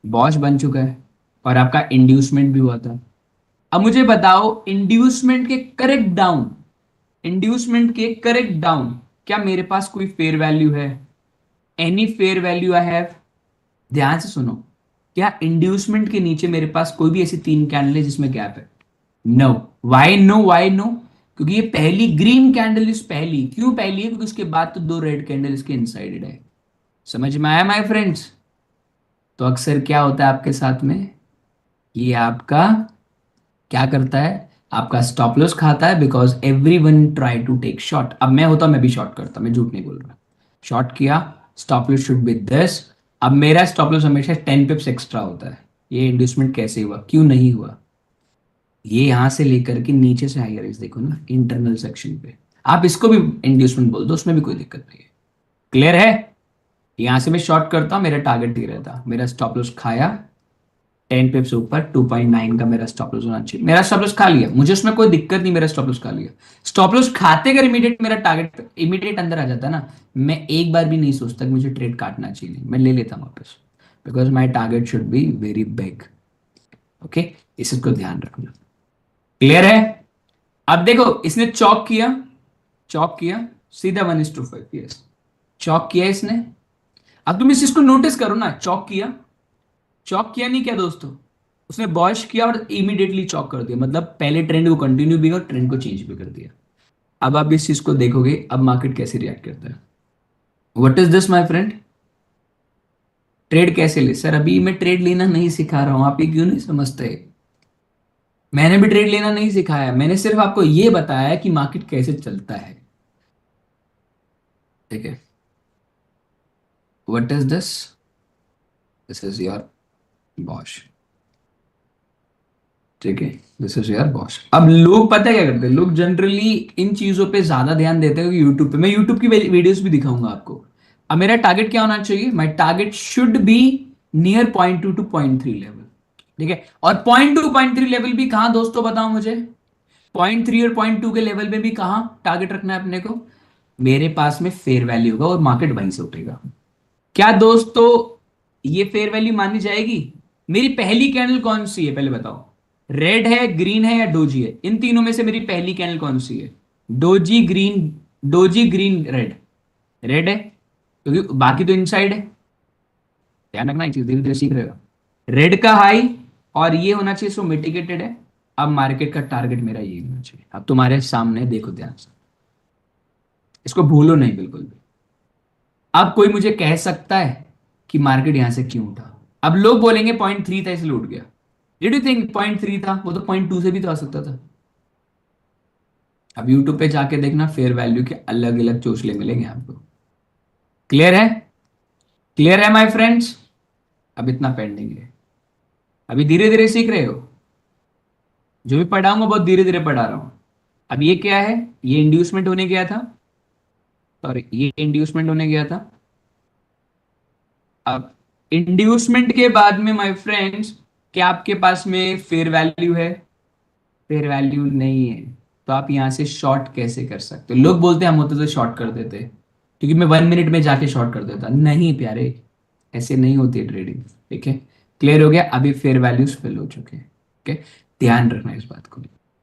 बॉश बन चुका है। और आपका इंड्यूसमेंट भी हुआ था। अब मुझे बताओ इंड्यूसमेंट के करेक्ट डाउन, इंड्यूसमेंट के करेक्ट डाउन क्या मेरे पास कोई फेयर वैल्यू है, any fair value I have. ध्यान से सुनो, क्या इंड्यूसमेंट के नीचे मेरे पास कोई भी ऐसी 3 कैंडल है जिसमें गैप है। No, why no, why no, क्योंकि ये पहली ग्रीन कैंडल, इस पहली क्यों पहली है, क्योंकि उसके बाद तो 2 रेड कैंडल इसके इनसाइडेड है। समझ में आया माय फ्रेंड्स। तो अक्सर क्या होता है आपके साथ में, ये आपका क्या करता है, आपका स्टॉप लॉस खाता है, because everyone try to take short. अब मैं होता मैं भी शॉर्ट करता, मैं झूठ नहीं बोल रहा। शॉर्ट किया, stop loss should B this. अब मेरा स्टॉप लॉस हमेशा 10 पिप्स एक्स्ट्रा होता है। ये इंड्यूसमेंट कैसे हुआ, क्यों नहीं हुआ, ये यहां से लेकर के नीचे से हायर, इस देखो ना इंटरनल सेक्शन पे, आप इसको भी इंड्यूसमेंट बोल दो, उसमें भी कोई दिक्कत नहीं है। क्लियर है। यहां से मैं शॉर्ट करता हूं, मेरा टारगेट ही रहता, मेरा स्टॉप लॉस खाया 10 पिप्स ऊपर, 2.9 का मेरा स्टॉप लॉस होना चाहिए। मेरा स्टॉप लॉस खा लिया, मुझे उसमें कोई दिक्कत नहीं, मेरा स्टॉप लॉस खा लिया। स्टॉप लॉस खाते अगर इमीडिएट मेरा टारगेट इमीडिएट अंदर आ जाता ना, मैं एक बार भी नहीं सोचता कि मुझे ट्रेड काटना चाहिए, नहीं मैं ले लेता वापस, because my target should be very big. Okay, इसको ध्यान रखना। क्लियर है। अब देखो इसने चौक किया, चौक किया सीधा 1:5, यस चौक किया इसने। अब तुम इस चीज को नोटिस करो ना, चौक किया, चौक किया नहीं क्या दोस्तों, उसने बॉश किया और इमीडिएटली चौक कर दिया, मतलब पहले ट्रेंड को कंटिन्यू भी और ट्रेंड को चेंज भी कर दिया। अब आप इस चीज को देखोगे, अब मार्केट कैसे रिएक्ट करता है। What is this my friend, trade कैसे ले, सर अभी मैं ट्रेड लेना नहीं सिखा रहा हूं, आप ये क्यों नहीं समझते। मैंने भी ट्रेड लेना नहीं सिखाया, मैंने सिर्फ आपको ये बताया कि मार्केट कैसे चलता है। ठीक है, what is this, this is your Bosch. ठीक है, दिस इज योर बॉस। अब लोग पता है क्या करते हैं, लोग जनरली इन चीजों पे ज्यादा ध्यान देते हैं यूट्यूब पे, मैं यूट्यूब की वीडियोस भी दिखाऊंगा आपको। अब मेरा टारगेट क्या होना चाहिए, my target should be near 0.2 to 0.3 level. ठीक है, और 0.2 0.3 लेवल भी कहां दोस्तों बताओ मुझे, 0.3 और 0.2 के लेवल पे भी कहां टारगेट रखना है अपने को, मेरे पास में फेयर वैल्यू होगा और मार्केट वहीं से उठेगा। क्या दोस्तों ये फेयर वैल्यू मानी जाएगी। मेरी पहली कैंडल कौन सी है पहले बताओ, रेड है, ग्रीन है या डोजी है, इन तीनों में से मेरी पहली कैंडल कौन सी है, doji green, doji green red, red है क्योंकि बाकी तो इनसाइड है। ध्यान रखना, चीज धीरे धीरे सीख रहे हो। रेड का हाई और ये होना चाहिए, सो मिटिगेटेड है। अब मार्केट का टारगेट मेरा ये होना चाहिए, अब तुम्हारे सामने देखो ध्यान से, इसको भूलो नहीं बिल्कुल भी। अब कोई मुझे कह सकता है कि मार्केट यहां से क्यों उठा, अब लोग बोलेंगे 0.3 था इसलिए उठ गया। डिड यू थिंक 0.3 था, वो तो 0.2 से भी तो आ सकता था। अब यूट्यूब पे जाके देखना, फेयर वैल्यू के अलग अलग चोचले मिलेंगे आपको। क्लियर है, क्लियर है माय फ्रेंड्स। अब इतना पेंडिंग है, अभी धीरे धीरे सीख रहे हो, जो भी पढ़ाऊंगा बहुत धीरे धीरे पढ़ा रहा हूं। अब ये क्या है, ये इंड्यूसमेंट होने गया था, सॉरी ये इंड्यूसमेंट होने गया था। अब इंड्यूसमेंट के बाद में माय फ्रेंड्स, क्या आपके पास में फेयर वैल्यू है, फेयर वैल्यू नहीं है, तो आप यहां से शॉर्ट कैसे कर सकते हो। लोग बोलते हैं हम होते तो शॉर्ट कर देते, क्योंकि मैं 1 मिनट में जाके शॉर्ट कर देता, नहीं प्यारे, ऐसे नहीं होती है ट्रेडिंग। ठीक है, क्लियर हो गया? अभी फेयर वैल्यूज फिल हो चुके हैं। ओके, ध्यान रखना इस बात को।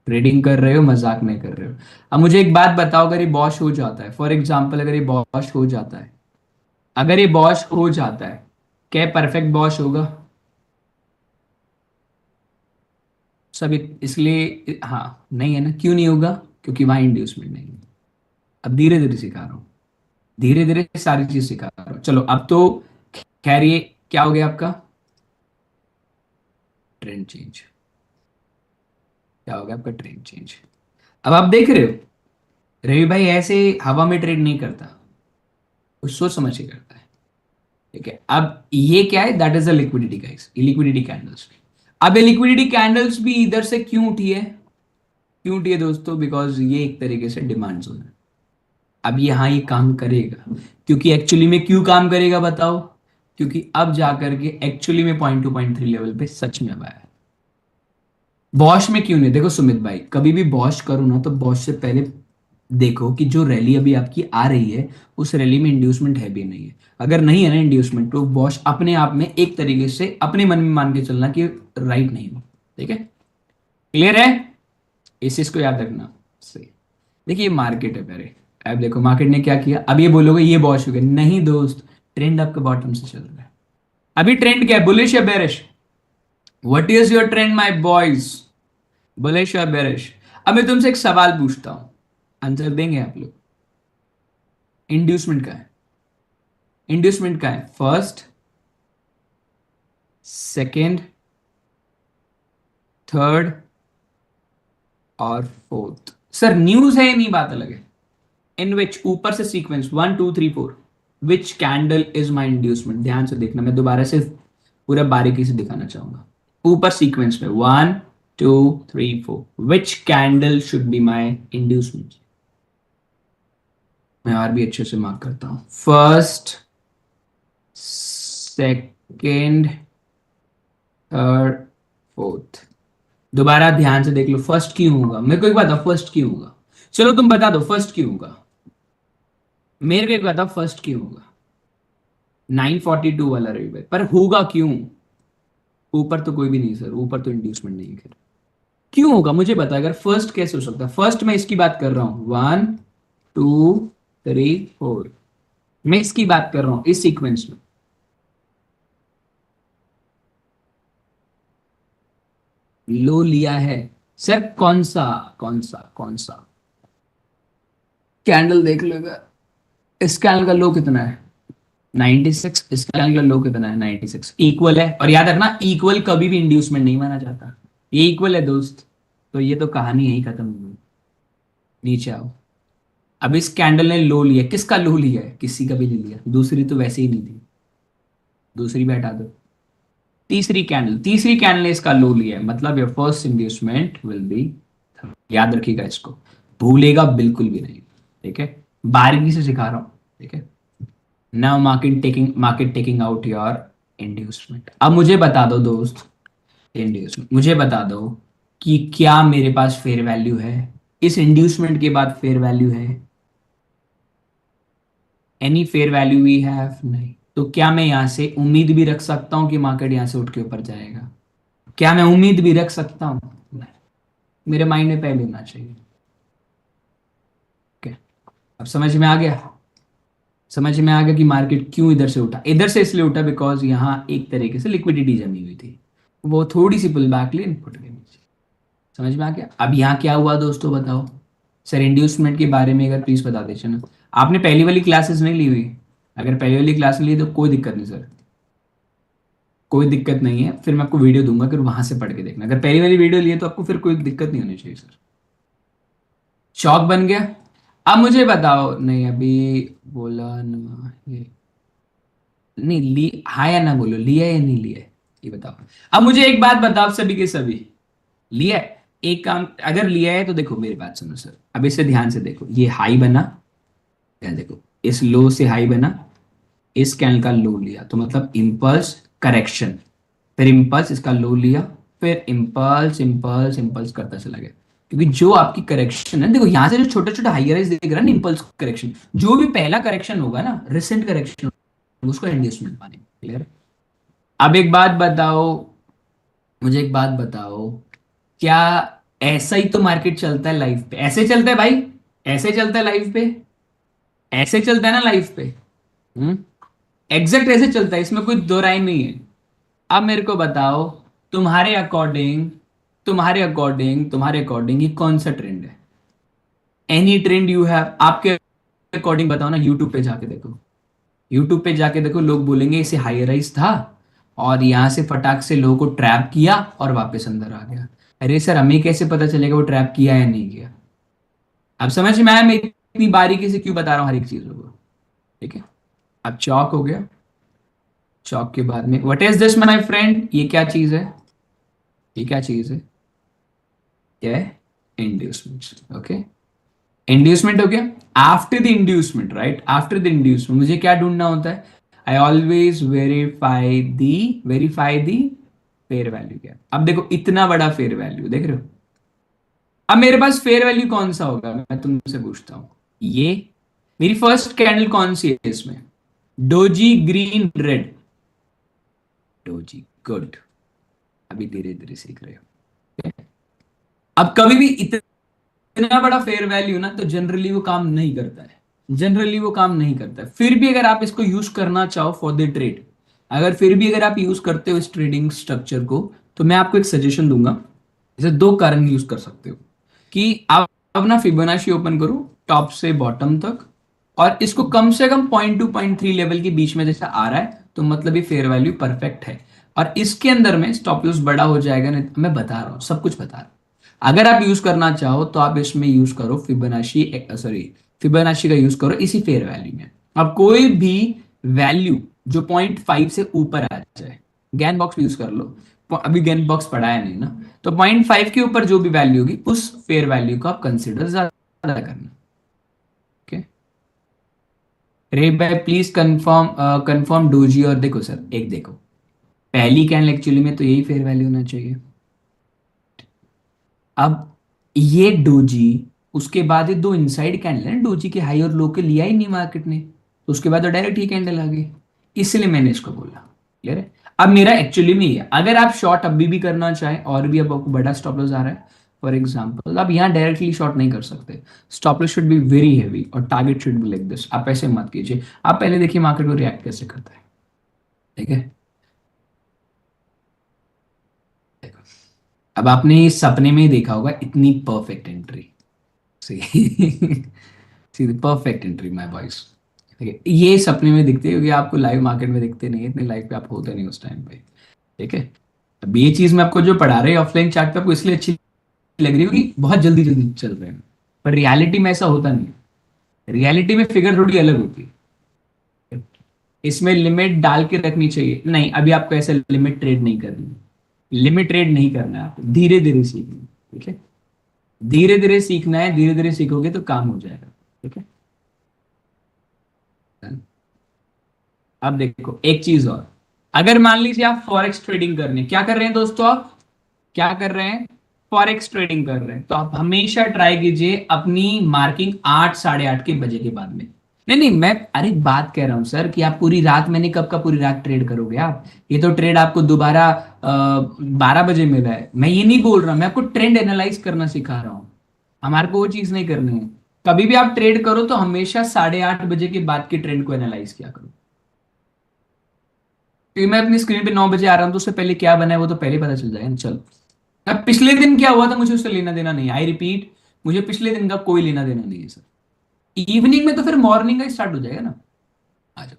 ट्रेडिंग कर रहे हो, मजाक नहीं कर रहे हो। अब मुझे एक बात बताओ, अगर ये बॉश हो जाता है, फॉर एग्जाम्पल अगर ये बॉश हो जाता है, अगर ये बॉश हो जाता है, क्या परफेक्ट बॉश होगा? सब इसलिए हाँ नहीं है ना, क्यों नहीं होगा? क्योंकि वहां इंड्यूसमेंट नहीं है। अब धीरे धीरे सिखा रहा हूँ, धीरे धीरे सारी चीज सिखा रहा हूँ। चलो अब तो खैर ये क्या हो गया आपका ट्रेंड चेंज, क्या हो गया आपका ट्रेंड चेंज। अब आप देख रहे हो रवि भाई ऐसे हवा में ट्रेड नहीं करता, वो सोच समझ के करता है। ठीक है, अब ये क्या है? That is the liquidity guys, liquidity candles. अब ये लिक्विडिटी कैंडल्स भी इधर से क्यों उठी है? क्यों उठी है दोस्तों? बिकॉज ये एक तरीके से डिमांड जोन है। अब यहाँ ये काम करेगा, क्योंकि एक्चुअली में क्यों काम करेगा बताओ? क्योंकि अब जाकर के एक्चुअली में 0.2 0.3 लेवल पे सच में अब आया है। बॉश में क्यों नहीं? देखो सुमित भाई, कभी भी बॉश करो ना तो बॉश से पहले देखो कि जो रैली अभी आपकी आ रही है उस रैली में इंड्यूसमेंट है भी नहीं है। अगर नहीं है ना इंड्यूसमेंट, तो बॉश अपने आप में एक तरीके से अपने मन में मान के चलना कि राइट नहीं हो। ठीक है, क्लियर है? इस चीज को याद रखना। सही। देखिए मार्केट है मेरे, अब देखो मार्केट ने क्या किया। अब ये बोलोगे ये बॉश हो गया, नहीं दोस्त, ट्रेंड आपका बॉटम से चल रहा है। अभी ट्रेंड क्या है, बुलिश या bearish? What is your trend my boys? Bullish या बेरिश? अब मैं तुमसे एक सवाल पूछता हूं, आंसर देंगे आप लोग। इंड्यूसमेंट का है, इंड्यूसमेंट का है फर्स्ट, सेकेंड, थर्ड और फोर्थ। सर न्यूज है, नहीं बात अलग है। इन विच, ऊपर से sequence 1 2 3 4, which candle is my inducement? ध्यान से देखना, मैं दोबारा से पूरा बारीकी से दिखाना चाहूंगा। ऊपर सीक्वेंस में 1 2 3 4, विच candle should be my inducement? मैं और भी अच्छे से मार्क करता हूं। First, second, third, fourth. दोबारा ध्यान से देख लो, फर्स्ट क्यों होगा? मेरे को एक बताओ फर्स्ट क्यों होगा? चलो तुम बता दो फर्स्ट क्यों होगा, मेरे को एक बताओ फर्स्ट क्यों होगा? 942 वाला रवि भाई, पर होगा क्यों? ऊपर तो कोई भी नहीं सर, ऊपर तो इंड्यूसमेंट नहीं है। क्यों होगा मुझे बता, अगर फर्स्ट कैसे हो सकता है? फर्स्ट मैं इसकी बात कर रहा हूं, 1 2 3 4, मैं इसकी बात कर रहा हूं इस सीक्वेंस में। लो लिया है सर, कौन सा कौन सा कौन सा? कैंडल देख लेगा, इस कैंडल का लो कितना है? 96। इस कैंडल का लो कितना है? 96। इक्वल है, और याद रखना इक्वल कभी भी इंड्यूसमेंट नहीं माना जाता। ये इक्वल है दोस्त, तो ये तो कहानी यही खत्म हो गई। नीचे आओ। अब इस कैंडल ने लो लिया, किसका लो लिया है? किसी का भी नहीं लिया, दूसरी तो वैसे ही नहीं थी, दूसरी भी हटा दो। तीसरी कैंडल, तीसरी कैंडल ने इसका लो लिया है, मतलब your first inducement will be, याद रखिएगा इसको, भूलेगा बिल्कुल भी नहीं। ठीक है, बारीकी से सिखा रहा हूं। ठीक है, now market taking out your inducement. अब मुझे बता दो दोस्त, इंड्यूसमेंट मुझे बता दो कि क्या मेरे पास फेयर वैल्यू है? इस इंड्यूसमेंट के बाद फेयर वैल्यू है? Any fair value we have? नहीं। तो क्या मैं यहां से उम्मीद भी रख सकता हूं कि मार्केट यहां से उठ के ऊपर जाएगा? क्या मैं उम्मीद भी रख सकता हूं? नहीं। मेरे माइंड में पहले होना चाहिए। ओके, अब समझ में आ गया? समझ में आ गया कि मार्केट क्यों इधर से उठा? इधर से इसलिए उठा बिकॉज यहां एक तरीके से लिक्विडिटी जमी हुई थी, वो थोड़ी सी पुल बैक ली, इनपुट के नीचे। समझ में आ गया? अब यहाँ क्या हुआ दोस्तों बताओ? सर इंड्यूसमेंट के बारे में अगर प्लीज बता दीजिए ना, आपने पहली वाली क्लासेस नहीं ली हुई? अगर पहली वाली क्लास ली तो कोई दिक्कत नहीं सर, कोई दिक्कत नहीं है, फिर मैं आपको वीडियो दूंगा, फिर वहां से पढ़ के देखना। अगर पहली वाली वीडियो लिए तो आपको फिर कोई दिक्कत नहीं होनी चाहिए सर। शौक बन गया? अब मुझे बताओ, नहीं अभी बोला ना ये, नहीं ली, हाँ या ना बोलो, लिया है या नहीं लिया है, ये बताओ। अब मुझे एक बात बताओ, आप सभी के सभी लिया है? एक काम, अगर लिया है तो देखो मेरी बात सुनो सर, अब इसे ध्यान से देखो, ये हाई बना, ध्यान देखो, इस लो से हाई बना, इस कैंडल का लो लिया, तो मतलब इम्पल्स करेक्शन, फिर इम्पल्स इसका लो लिया, फिर इम्पल्स इम्पल्स इम्पल्स करता चला गया। क्योंकि जो आपकी करेक्शन है, देखो यहां से जो छोटे छोटे हाइयराइज दिख रहा है ना, इम्पल्स करेक्शन, जो भी पहला करेक्शन होगा ना, रिसेंट करेक्शन, उसको इंड्यूसमेंट मानेंगे। क्लियर? अब एक बात बताओ, मुझे एक बात बताओ, क्या ऐसा ही तो मार्केट चलता है लाइफ पे? ऐसे चलता है भाई, ऐसे चलता है लाइफ पे, ऐसे चलता है ना लाइफ पे। हम्म, एग्जैक्ट ऐसे चलता है, इसमें कोई दो राय नहीं है। अब मेरे को बताओ, तुम्हारे अकॉर्डिंग, तुम्हारे अकॉर्डिंग ये कौन सा ट्रेंड है? एनी ट्रेंड यू हैव, आपके अकॉर्डिंग बताओ ना। यूट्यूब पे जाके देखो, यूट्यूब पे जाके देखो, लोग बोलेंगे इसे हाई राइज था और यहां से फटाक से लोगों को ट्रैप किया और वापस अंदर आ गया। अरे सर, हमें कैसे पता चलेगा वो ट्रैप किया या नहीं किया? अब समझ में आया मैं इतनी बारीकी से क्यों बता रहा हूँ हर एक चीजों को? ठीक है। अब चौक हो गया, चौक के बाद में what is this my friend, ये क्या चीज है? ये क्या चीज है? क्या है? इंड्यूसमेंट। ओके, इंड्यूसमेंट हो गया। After the inducement, right, after the inducement मुझे क्या ढूंढना होता है? I always verify the fair value. क्या, अब देखो इतना बड़ा फेयर वैल्यू देख रहे हो। अब मेरे पास फेयर वैल्यू कौन सा होगा, मैं तुमसे पूछता हूं। ये मेरी फर्स्ट कैंडल कौन सी है इसमें? Doji green red, doji, good. अभी धीरे धीरे सीख रहे हो। अब कभी भी इतना बड़ा फेयर वैल्यू ना, तो जनरली वो काम नहीं करता है, जनरली वो काम नहीं करता है। फिर भी अगर आप इसको यूज करना चाहो फॉर द ट्रेड, अगर फिर भी अगर आप यूज करते हो इस ट्रेडिंग स्ट्रक्चर को, तो मैं आपको एक सजेशन दूंगा। इसे दो कारण यूज कर सकते हो कि आप अब ना फिबोनाची ओपन करो टॉप से बॉटम तक, और इसको कम से कम 0.2 0.3 लेवल के बीच में जैसा आ रहा है, तो मतलब ये फेयर वैल्यू परफेक्ट है। और इसके अंदर में स्टॉप लॉस बड़ा हो जाएगा, नहीं तो मैं बता रहा हूँ, सब कुछ बता रहा हूँ। अगर आप यूज करना चाहो तो आप इसमें यूज करो फिबोनाची, सॉरी, फिबोनाची का यूज करो इसी फेयर वैल्यू में। अब कोई भी वैल्यू जो 0.5 से ऊपर आ जाए, गैन बॉक्स यूज कर लो, अभी गैन बॉक्स पढ़ाया नहीं ना, तो 0.5 के ऊपर जो भी वैल्यू होगी उस फेयर वैल्यू को आप कंसिडर ज्यादा करना। ओके, रे भाई प्लीज कंफर्म, कंफर्म डोजी। और देखो सर, एक देखो, पहली कैंडल एक्चुअली में तो यही फेयर वैल्यू होना चाहिए। अब ये डोजी, उसके बाद ये दो इनसाइड कैंडल है, डोजी के हाई और लो के लिया ही नहीं मार्केट ने, तो उसके बाद तो डायरेक्ट ही कैंडल आ गई, इसलिए मैंने इसको बोला। क्लियर है? अब मेरा एक्चुअली में ये है, अगर आप शॉर्ट अभी भी करना चाहें और भी अब आपको बड़ा स्टॉप लॉस आ रहा है, फॉर एग्जाम्पल आप यहाँ डायरेक्टली शॉर्ट नहीं कर सकते। Stop loss should be very heavy और target should be like this. आप ऐसे मत कीजिए, आप पहले देखिए मार्केट को रिएक्ट कैसे करता है। ठीक है, देखो, अब आपने सपने में ही देखा होगा इतनी perfect entry, Sidhi perfect entry my boys. ठीक है, ये सपने में दिखते हैं क्योंकि आपको लाइव मार्केट में दिखते नहीं है, इतने लाइव पे आप होते नहीं उस टाइम पे। ठीक है, अब ये चीज मैं आपको जो पढ़ा रहे हैं ऑफलाइन चार्ट पे, आपको इसलिए अच्छी लग रही होगी, बहुत जल्दी जल्दी चल रहे हैं, पर रियलिटी में ऐसा होता नहीं। रियलिटी में फिगर थोड़ी अलग होती है। इसमें लिमिट डाल के रखनी चाहिए, नहीं अभी आपको ऐसे लिमिट ट्रेड नहीं करनी, लिमिट ट्रेड नहीं करना है आपको, धीरे धीरे सीखना है। ठीक है, धीरे धीरे सीखना है, धीरे धीरे सीखोगे तो काम हो जाएगा। ठीक है, अब देखो एक चीज और, अगर मान लीजिए आप फॉरेक्स ट्रेडिंग करने, क्या कर रहे हैं दोस्तों, आप क्या कर रहे हैं? फॉरेक्स ट्रेडिंग कर रहे हैं, तो आप हमेशा ट्राई कीजिए अपनी मार्किंग 8 8:30 के बजे के बाद में। नहीं नहीं, मैं अरे बात कह रहा हूं सर कि आप पूरी रात, मैंने कब का पूरी रात ट्रेड करोगे आप? ये तो ट्रेड आपको दोबारा 12 बजे मिला है। मैं ये नहीं बोल रहा, मैं आपको ट्रेंड एनालाइज करना सिखा रहा हूँ। हमारे को वो चीज नहीं करनी है। कभी भी आप ट्रेड करो तो हमेशा 8:30 बजे के बाद के ट्रेंड को एनालाइज किया करो। क्योंकि मैं अपनी स्क्रीन पे 9 बजे आ रहा हूं तो उससे पहले क्या बना है वो तो पहले पता चल जाएगा ना। चलो, अब पिछले दिन क्या हुआ था मुझे उससे लेना देना नहीं, आई रिपीट, मुझे पिछले दिन का कोई लेना देना नहीं है सर। इवनिंग में तो फिर मॉर्निंग का स्टार्ट हो जाएगा ना। आ जाओ,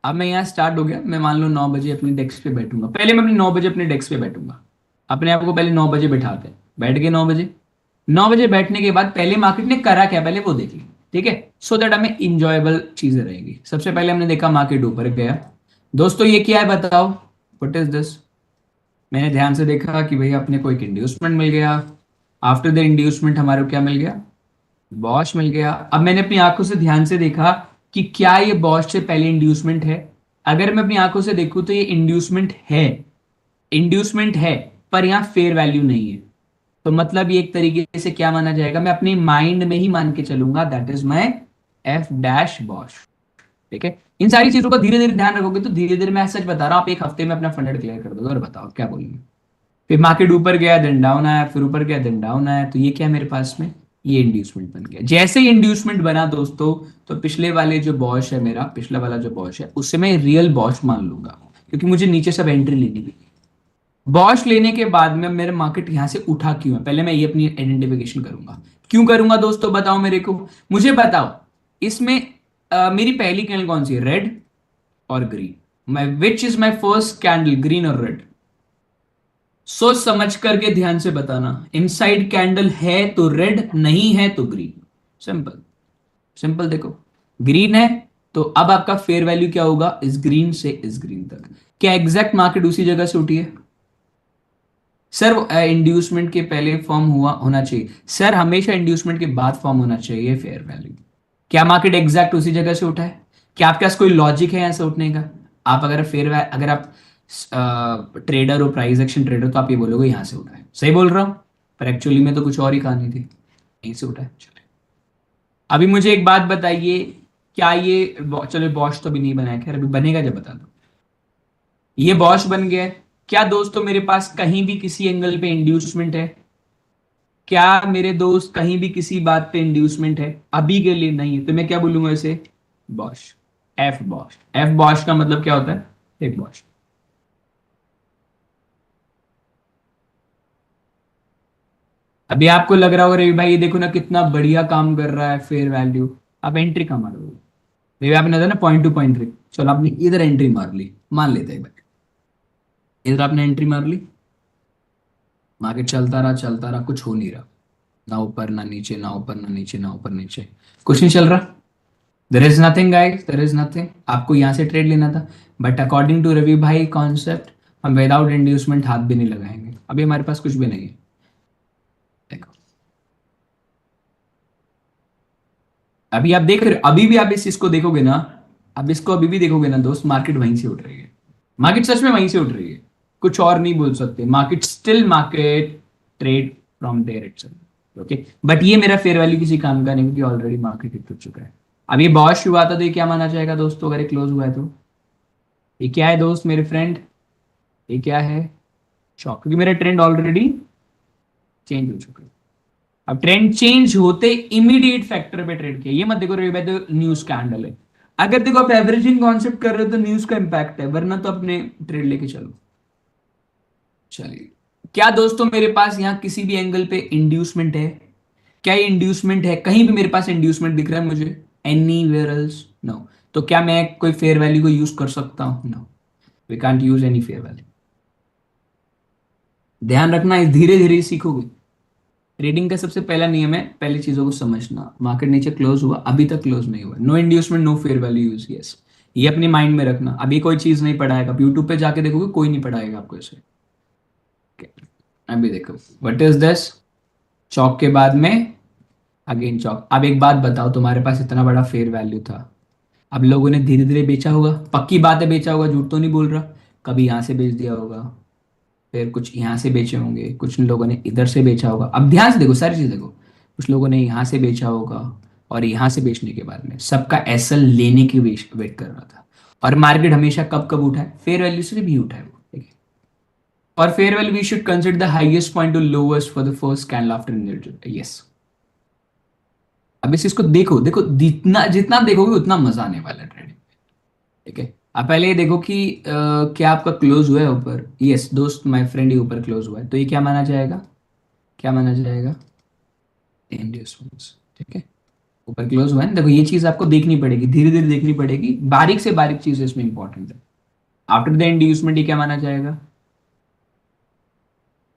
अब मैं यहाँ स्टार्ट हो गया, मैं मान लो 9 बजे अपनी डेस्क पे बैठूंगा, पहले मैं अपनी 9 बजे अपने डेस्क पे बैठूंगा। अपने आप को पहले 9 बजे बैठाते हैं, बैठ गए 9 बजे। 9 बजे बैठने के बाद पहले मार्केट ने करा क्या पहले वो देख ली। ठीक है, सो दैट हमें इंजॉयबल चीजें रहेगी। सबसे पहले हमने देखा मार्केट ऊपर गया। दोस्तों ये क्या है बताओ, व्हाट इज दिस? मैंने ध्यान से देखा कि भैया अपने को एक इंड्यूसमेंट मिल गया। आफ्टर द इंड्यूसमेंट हमारे को क्या मिल गया? बॉश मिल गया। अब मैंने अपनी आंखों से ध्यान से देखा कि क्या ये बॉश से पहले इंड्यूसमेंट है। अगर मैं अपनी आंखों से देखूं तो ये इंड्यूसमेंट है, इंड्यूसमेंट है, पर यहाँ फेयर वैल्यू नहीं है। तो मतलब ये एक तरीके से क्या माना जाएगा, मैं अपने माइंड में ही मान के चलूंगा that is my F dash Bosch. ठीक है, इन सारी चीजों का धीरे धीरे ध्यान रखोगे तो धीरे धीरे, मैं सच बता रहा हूँ, आप एक हफ्ते में अपना फंड क्लियर कर दोगे। और बताओ क्या बोलेंगे। फिर मार्केट ऊपर गया देन डाउन आया, फिर ऊपर गया देन डाउन आया, तो ये क्या है मेरे पास में, ये इंड्यूसमेंट बन गया। जैसे ही इंड्यूसमेंट बना दोस्तों, तो पिछले वाले जो बॉश है मेरा, पिछला वाला जो बॉश है उससे मैं रियल बॉश मान लूंगा, क्योंकि मुझे नीचे सब एंट्री लेनी थी। बॉश लेने के बाद में मेरा मार्केट यहां से उठा क्यों है, पहले मैं ये अपनी आइडेंटिफिकेशन करूंगा। क्यों करूंगा दोस्तों, बताओ मेरे को, मुझे बताओ। इसमें मेरी पहली कैंडल कौन सी है, रेड और ग्रीन। मैं which is my first candle, green और रेड। सोच समझ करके ध्यान से बताना। इनसाइड कैंडल है तो रेड, नहीं है तो ग्रीन। Simple simple. देखो ग्रीन है तो अब आपका फेयर वैल्यू क्या होगा, इस ग्रीन से इस ग्रीन तक। क्या एग्जैक्ट मार्केट उसी जगह से उठी है सर? इंड्यूसमेंट के पहले फॉर्म हुआ होना चाहिए सर, हमेशा इंड्यूसमेंट के बाद फॉर्म होना चाहिए फेयर वैल्यू। क्या मार्केट एग्जैक्ट उसी जगह से उठा है? क्या आपके पास कोई लॉजिक है ऐसे उठने का? आप अगर अगर आप ट्रेडर हो, प्राइस एक्शन ट्रेडर, तो आप ये बोलोगे यहां से उठा है, सही बोल रहा हूं। पर एक्चुअली में तो कुछ और ही कहानी थी, यहीं से उठा है। चलिए अभी मुझे एक बात बताइए, क्या ये चलो बॉश तो अभी नहीं बनाया, खैर अभी बनेगा जब बता दो। ये बॉश बन गया है। क्या दोस्तों मेरे पास कहीं भी किसी एंगल पे इंड्यूसमेंट है? क्या मेरे दोस्त कहीं भी किसी बात पे इंड्यूसमेंट है? अभी के लिए नहीं है, तो मैं क्या बोलूंगा इसे, Bosch. F Bosch. F Bosch का मतलब क्या होता है, एक बॉश। अभी आपको लग रहा होगा रवि भाई ये देखो ना कितना बढ़िया काम कर रहा है फेयर वैल्यू, आप एंट्री कहाँ मारोगे? रवि आपने था ना पॉइंट टू पॉइंट ट्रिक, चलो आपने इधर एंट्री मार ली, मान लेते हैं एक बार, इधर आपने एंट्री मार ली, मार्केट चलता रहा, कुछ हो नहीं रहा, ना ऊपर ना नीचे, ना ऊपर ना नीचे, ना ऊपर नीचे, कुछ नहीं चल रहा। There is nothing guys, there is nothing. आपको यहां से ट्रेड लेना था, बट अकॉर्डिंग टू रवि भाई कॉन्सेप्ट, हम विदाउट इंड्यूसमेंट हाथ भी नहीं लगाएंगे। अभी हमारे पास कुछ भी नहीं है। देखो अभी आप देख रहे हो, अभी भी आप इस चीज को देखोगे ना, अब इसको अभी भी देखोगे ना दोस्त, मार्केट वहीं से उठ रही है। मार्केट सच में वहीं से उठ रही है, कुछ और नहीं बोल सकते। Market still market trade from there itself, okay. But ये मेरा फेयर वैल्यू किसी काम का नहीं, क्योंकि ऑलरेडी मार्केट हिट हो चुका है। अब ये बॉश हुआ था तो ये क्या माना जाएगा दोस्तों, अगर ये क्लोज हुआ है तो? ये क्या है दोस्त मेरे फ्रेंड, ये क्या है, शॉक, क्योंकि मेरा ट्रेंड ऑलरेडी चेंज हो चुका है। अब ट्रेंड चेंज होते इमीडिएट फैक्टर पे ट्रेड किया, ये मत देखो रवि भाई तो न्यूज कैंडल है। अगर देखो आप एवरेजिंग कॉन्सेप्ट कर रहे हो तो न्यूज का इंपैक्ट है, वरना तो अपने ट्रेड लेके चलो। चलिए, क्या दोस्तों मेरे पास यहाँ किसी भी एंगल पे इंड्यूसमेंट है? क्या ये इंड्यूसमेंट है? कहीं भी मेरे पास इंड्यूसमेंट दिख रहा है मुझे? Anywhere else? नो। तो क्या मैं कोई फेयर वैल्यू को यूज कर सकता हूं? No, we can't use any fair value. ध्यान रखना, इस धीरे धीरे सीखोगे। ट्रेडिंग का सबसे पहला नियम है पहले चीजों को समझना। मार्केट नीचे क्लोज हुआ, अभी तक क्लोज नहीं हुआ, no inducement no fair value use, yes. ये अपने माइंड में रखना। अभी कोई चीज नहीं पढ़ाएगा, यूट्यूब पे जाके देखोगे कोई नहीं पढ़ाएगा आपको इसे। Okay. अभी देखो व्हाट इज दिस, चौक के बाद में अगेन चौक। अब एक बात बताओ, तुम्हारे पास इतना बड़ा फेयर वैल्यू था, अब लोगों ने धीरे धीरे बेचा होगा, पक्की बात है बेचा होगा, झूठ तो नहीं बोल रहा। कभी यहां से बेच दिया होगा, फिर कुछ यहाँ से बेचे होंगे, कुछ लोगों ने इधर से बेचा होगा। अब ध्यान से देखो, सारी चीज देखो, कुछ लोगों ने यहाँ से बेचा होगा, और यहाँ से बेचने के बाद में सबका एसएल लेने की वेट कर रहा था। और मार्केट हमेशा कब कब उठा है, फेयर वैल्यू से भी उठा है वो, ठीक है। और fair value we should consider the highest point to lowest for the first candle after, yes. अब इस चीज को देखो, देखो जितना जितना देखोगे उतना मजा आने वाला है ट्रेडिंग, ठीक है। आप पहले ये देखो कि क्या आपका क्लोज हुआ है ऊपर, यस दोस्त माय फ्रेंड, ये ऊपर क्लोज हुआ है, तो ये क्या माना जाएगा, क्या माना जाएगा, इंड्यूसमेंट्स, ठीक है। ऊपर क्लोज हुआ है ना, देखो ये चीज आपको देखनी पड़ेगी, धीरे धीरे देखनी पड़ेगी, बारीक से बारीक चीज इसमें इंपॉर्टेंट है। आफ्टर द इंड्यूसमेंट ये क्या माना जाएगा,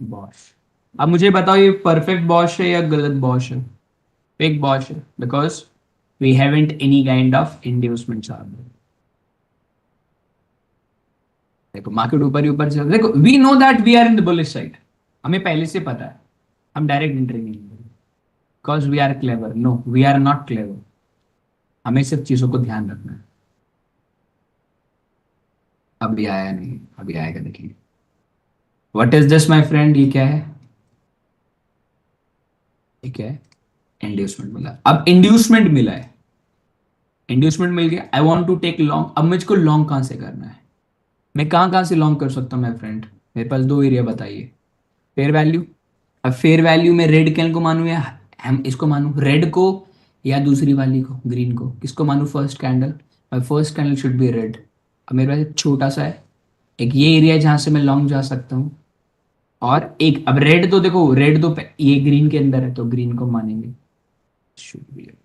बॉश। अब मुझे बताओ ये परफेक्ट बॉश है या गलत बॉश है? फेक बॉश है, because we haven't any kind of inducements are there. देखो मार्केट ऊपर ही ऊपर चल, देखो we know that we are in the bullish side, हमें पहले से पता है, हम डायरेक्ट एंट्री नहीं लेंगे, because we are clever, no we are not clever. हमें सिर्फ चीजों को ध्यान रखना है। अभी आया नहीं, अभी आएगा देखिए। What is this my friend, ये क्या है, ये क्या है, इंड्यूसमेंट मिला। अब इंड्यूसमेंट मिला है, इंड्यूसमेंट मिल गया, I want to take long. अब मुझको लॉन्ग कहाँ से करना है, मैं कहाँ कहाँ से लॉन्ग कर सकता हूँ माई फ्रेंड? मेरे पास दो एरिया बताइए। फेयर वैल्यू, अब फेयर वैल्यू में रेड कैंडल को मानूं या हम इसको मानूं, रेड को या दूसरी वाली को, ग्रीन को, किसको मानूं? First candle. My first candle should be red. अब मेरे पास एक छोटा सा है, एक ये एरिया है जहां से मैं लॉन्ग जा सकता हूँ, और एक अब रेड तो देखो, रेड तो ये ग्रीन के अंदर है तो ग्रीन को मानेंगे। Should be red।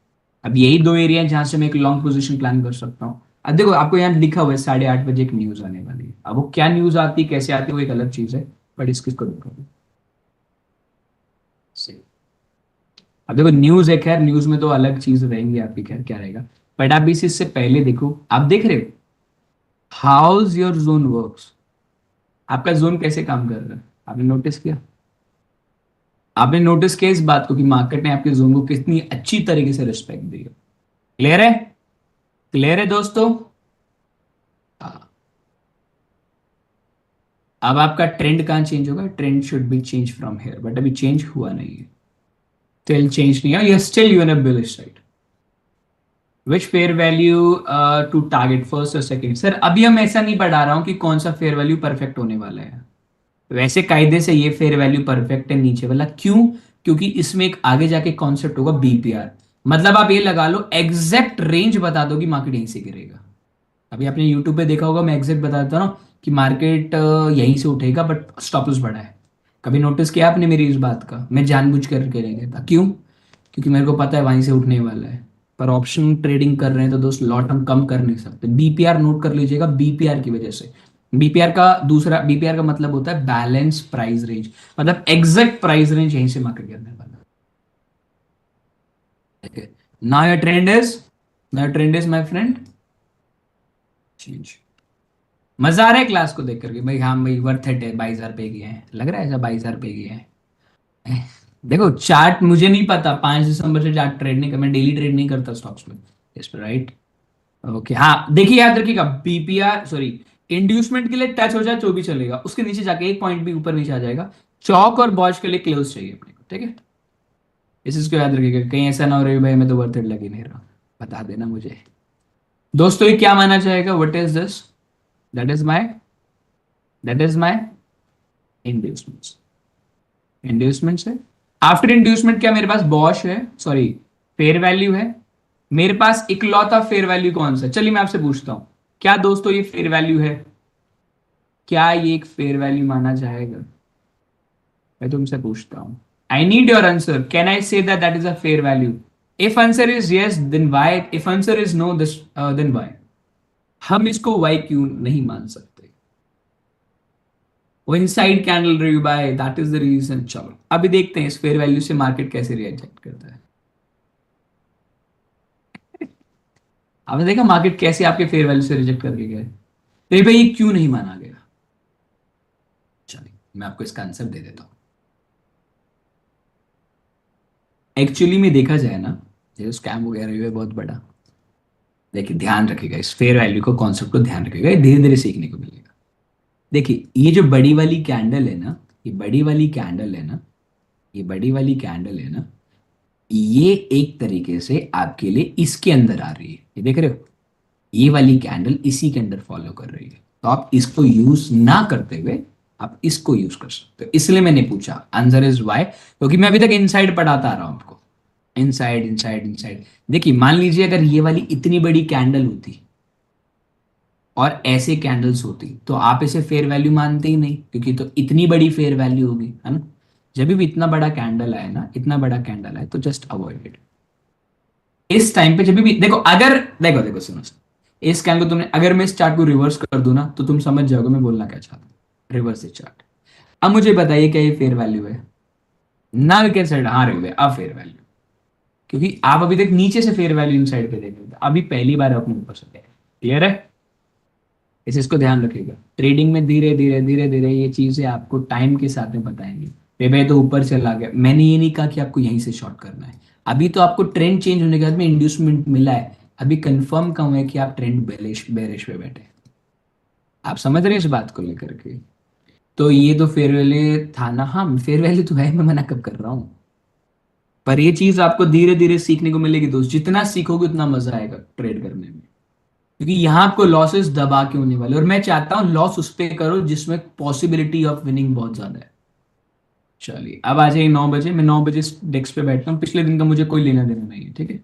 अब यही दो एरिया है जहां से मैं एक लॉन्ग पोजीशन प्लान कर सकता हूँ। अब देखो आपको यहाँ लिखा हुआ है 8:30 बजे एक न्यूज आने वाली है, अब वो क्या न्यूज आती कैसे आती है वो एक अलग चीज है, बट इसको देखो सही। अब देखो न्यूज है, खैर न्यूज में तो अलग चीज रहेंगी आपकी, खैर क्या रहेगा, बट आप इस चीज से पहले देखो, आप देख रहे हो हाउस योर जोन वर्क्स, आपका जोन कैसे काम कर रहा है, आपने नोटिस किया? आपने नोटिस किया इस बात को कि मार्केट ने आपके जोन को कितनी अच्छी तरीके से रिस्पेक्ट दी है? क्लियर है? क्लियर है दोस्तों? हाँ। अब आपका ट्रेंड कहाँ चेंज होगा? Trend should be change from here, but अभी चेंज हुआ नहीं है, स्टिल चेंज नहीं है, still you in a bullish side. Which fair value to target, first और सेकंड? सर अभी हम ऐसा नहीं पढ़ा रहा हूं कि कौन सा फेयर वैल्यू परफेक्ट होने वाला है, वैसे कायदे से ये फेयर वैल्यू परफेक्ट है नीचे वाला, क्यों? क्योंकि इसमें एक आगे जाके कॉन्सेप्ट होगा बीपीआर, मतलब आप ये लगा लो एग्जैक्ट रेंज बता दो कि मार्केट यहीं से गिरेगा। अभी आपने यूट्यूब पे देखा होगा, मैं एग्जैक्ट बताता हूँ ना कि मार्केट यहीं से उठेगा बट स्टॉप लॉस बड़ा है। कभी नोटिस किया आपने मेरी इस बात का? मैं जानबूझ करके नहीं कहता, क्यों? क्योंकि मेरे को पता है वहीं से उठने वाला है। पर ऑप्शन ट्रेडिंग कर रहे हैं तो दोस्त लॉट हम कम कर नहीं सकते, बीपीआर नोट कर लीजिएगा, बीपीआर की वजह से। बीपीआर का मतलब होता है बैलेंस प्राइस रेंज, मतलब एग्जैक्ट प्राइस रेंज यहीं से मार्केट करने वाला है। Now your trend is, now trend is my friend change. मजा आ रहा है क्लास को देख करके भाई? हाँ भाई वर्थ इट है, 22,000 पे गए हैं, लग रहा है ऐसा 22,000 पे गए हैं। देखो चार्ट मुझे नहीं पता, 5 दिसंबर से चार्ट ट्रेड नहीं कर, मैं डेली ट्रेड नहीं करता स्टॉक्स में, इस पर राइट। ओके हाँ देखिए याद रखिएगा, बीपीआर सॉरी, इंड्यूसमेंट के लिए टच हो जाए तो भी चलेगा, उसके नीचे जाके एक पॉइंट भी ऊपर नीचे आ जाएगा। चौक और बॉज के लिए क्लोज चाहिए अपने को, ठीक है? इस चीज को याद रखिएगा, कहीं ऐसा ना हो रही भाई मैं तो वर्थ इट लग ही नहीं रहा, बता देना मुझे। दोस्तों ये क्या माना जाएगा? What is this? That is my, that is my inducements. Inducements है, आफ्टर इंड्यूसमेंट क्या मेरे पास बॉश है, सॉरी फेयर वैल्यू है। मेरे पास इकलौता फेयर वैल्यू कौन सा? चलिए मैं आपसे पूछता हूं, क्या दोस्तों ये फेयर वैल्यू है? क्या ये एक फेयर वैल्यू माना जाएगा? मैं तुमसे पूछता हूं, I need your answer, can I say that that is a fair value? If answer is yes then why, if answer is no this then why? हम इसको व्हाई क्यों नहीं मान सकते? वो इनसाइड कैंडल रही बाय, दैट इज द रीजन। चलो अभी देखते हैं इस फेयर वैल्यू से मार्केट कैसे रिएक्ट करता है। आपने देखा मार्केट कैसे आपके फेयर वैल्यू से रिजेक्ट करके गए, तो ये भाई ये क्यों नहीं माना गया? चलिए मैं आपको इसका आंसर दे देता हूं। एक्चुअली में देखा जाए ना, ये स्कैम वगैरह हुआ है बहुत बड़ा, देखिए ध्यान रखिएगा इस फेयर वैल्यू को, कॉन्सेप्ट को ध्यान रखिएगा, ये धीरे धीरे सीखने को मिलेगा। देखिए ये जो बड़ी वाली कैंडल है ना, ये बड़ी वाली कैंडल है ना, ये बड़ी वाली कैंडल है ना, ये एक तरीके से आपके लिए इसके अंदर आ रही है, ये देख रहे हो, ये वाली कैंडल इसी के अंदर फॉलो कर रही है, तो आप इसको यूज ना करते हुए आप इसको यूज कर सकते हो, इसलिए मैंने पूछा आंसर इज वाई, क्योंकि मैं अभी तक इनसाइड पढ़ाता आ रहा हूं आपको, इनसाइड इनसाइड इनसाइड। देखिए मान लीजिए अगर ये वाली इतनी बड़ी कैंडल होती और ऐसे कैंडल्स होती तो आप इसे फेयर वैल्यू मानते ही नहीं, क्योंकि तो इतनी बड़ी फेयर वैल्यू होगी, है ना? जब भी इतना बड़ा कैंडल आए ना, इतना बड़ा कैंडल आए तो जस्ट अवॉइड इट। इस टाइम पे जब भी देखो, अगर देखो देखो सुनो सुनो, इस कैंडल को तुमने, अगर मैं इस चार्ट को रिवर्स कर दूं ना तो तुम समझ जाओगे मैं बोलना क्या चाहता हूँ। रिवर्स इस चार्ट, अब मुझे बताइए क्या ये फेयर वैल्यू है? ना वी कैन साइड, हाँ रही अब फेयर वैल्यू, क्योंकि आप अभी तक नीचे से फेयर वैल्यू इन साइड पे देख रहे थे, अभी पहली बार अपने ऊपर से देख, क्लियर है? इस इसको ध्यान रखिएगा, ट्रेडिंग में धीरे धीरे धीरे धीरे ये चीजें आपको टाइम के साथ में बताएंगे। मैं तो ऊपर चला गया, मैंने ये नहीं कहा कि आपको यहीं से शॉर्ट करना है, अभी तो आपको ट्रेंड चेंज होने के बाद में इंड्यूसमेंट मिला है, अभी कंफर्म कहाँ हुआ है कि आप ट्रेंड बेरिश बेरिश पे बैठे। आप समझ रहे हैं इस बात को लेकर के? तो ये तो फेयर वैल्यू था ना, हाँ फेयर वैल्यू तो है, मैं मना कब कर रहा हूँ? पर ये चीज आपको धीरे धीरे सीखने को मिलेगी दोस्त, जितना सीखोगे उतना मजा आएगा ट्रेड करने में, क्योंकि यहाँ आपको लॉसेस दबा के होने वाले, और मैं चाहता हूँ लॉस उस पे करो जिसमें पॉसिबिलिटी ऑफ विनिंग बहुत ज्यादा है। चलिए अब आ जाइए 9 बजे, मैं 9 बजे डेस्क पे बैठता हूँ, पिछले दिन का मुझे कोई लेना देना नहीं है, ठीक है।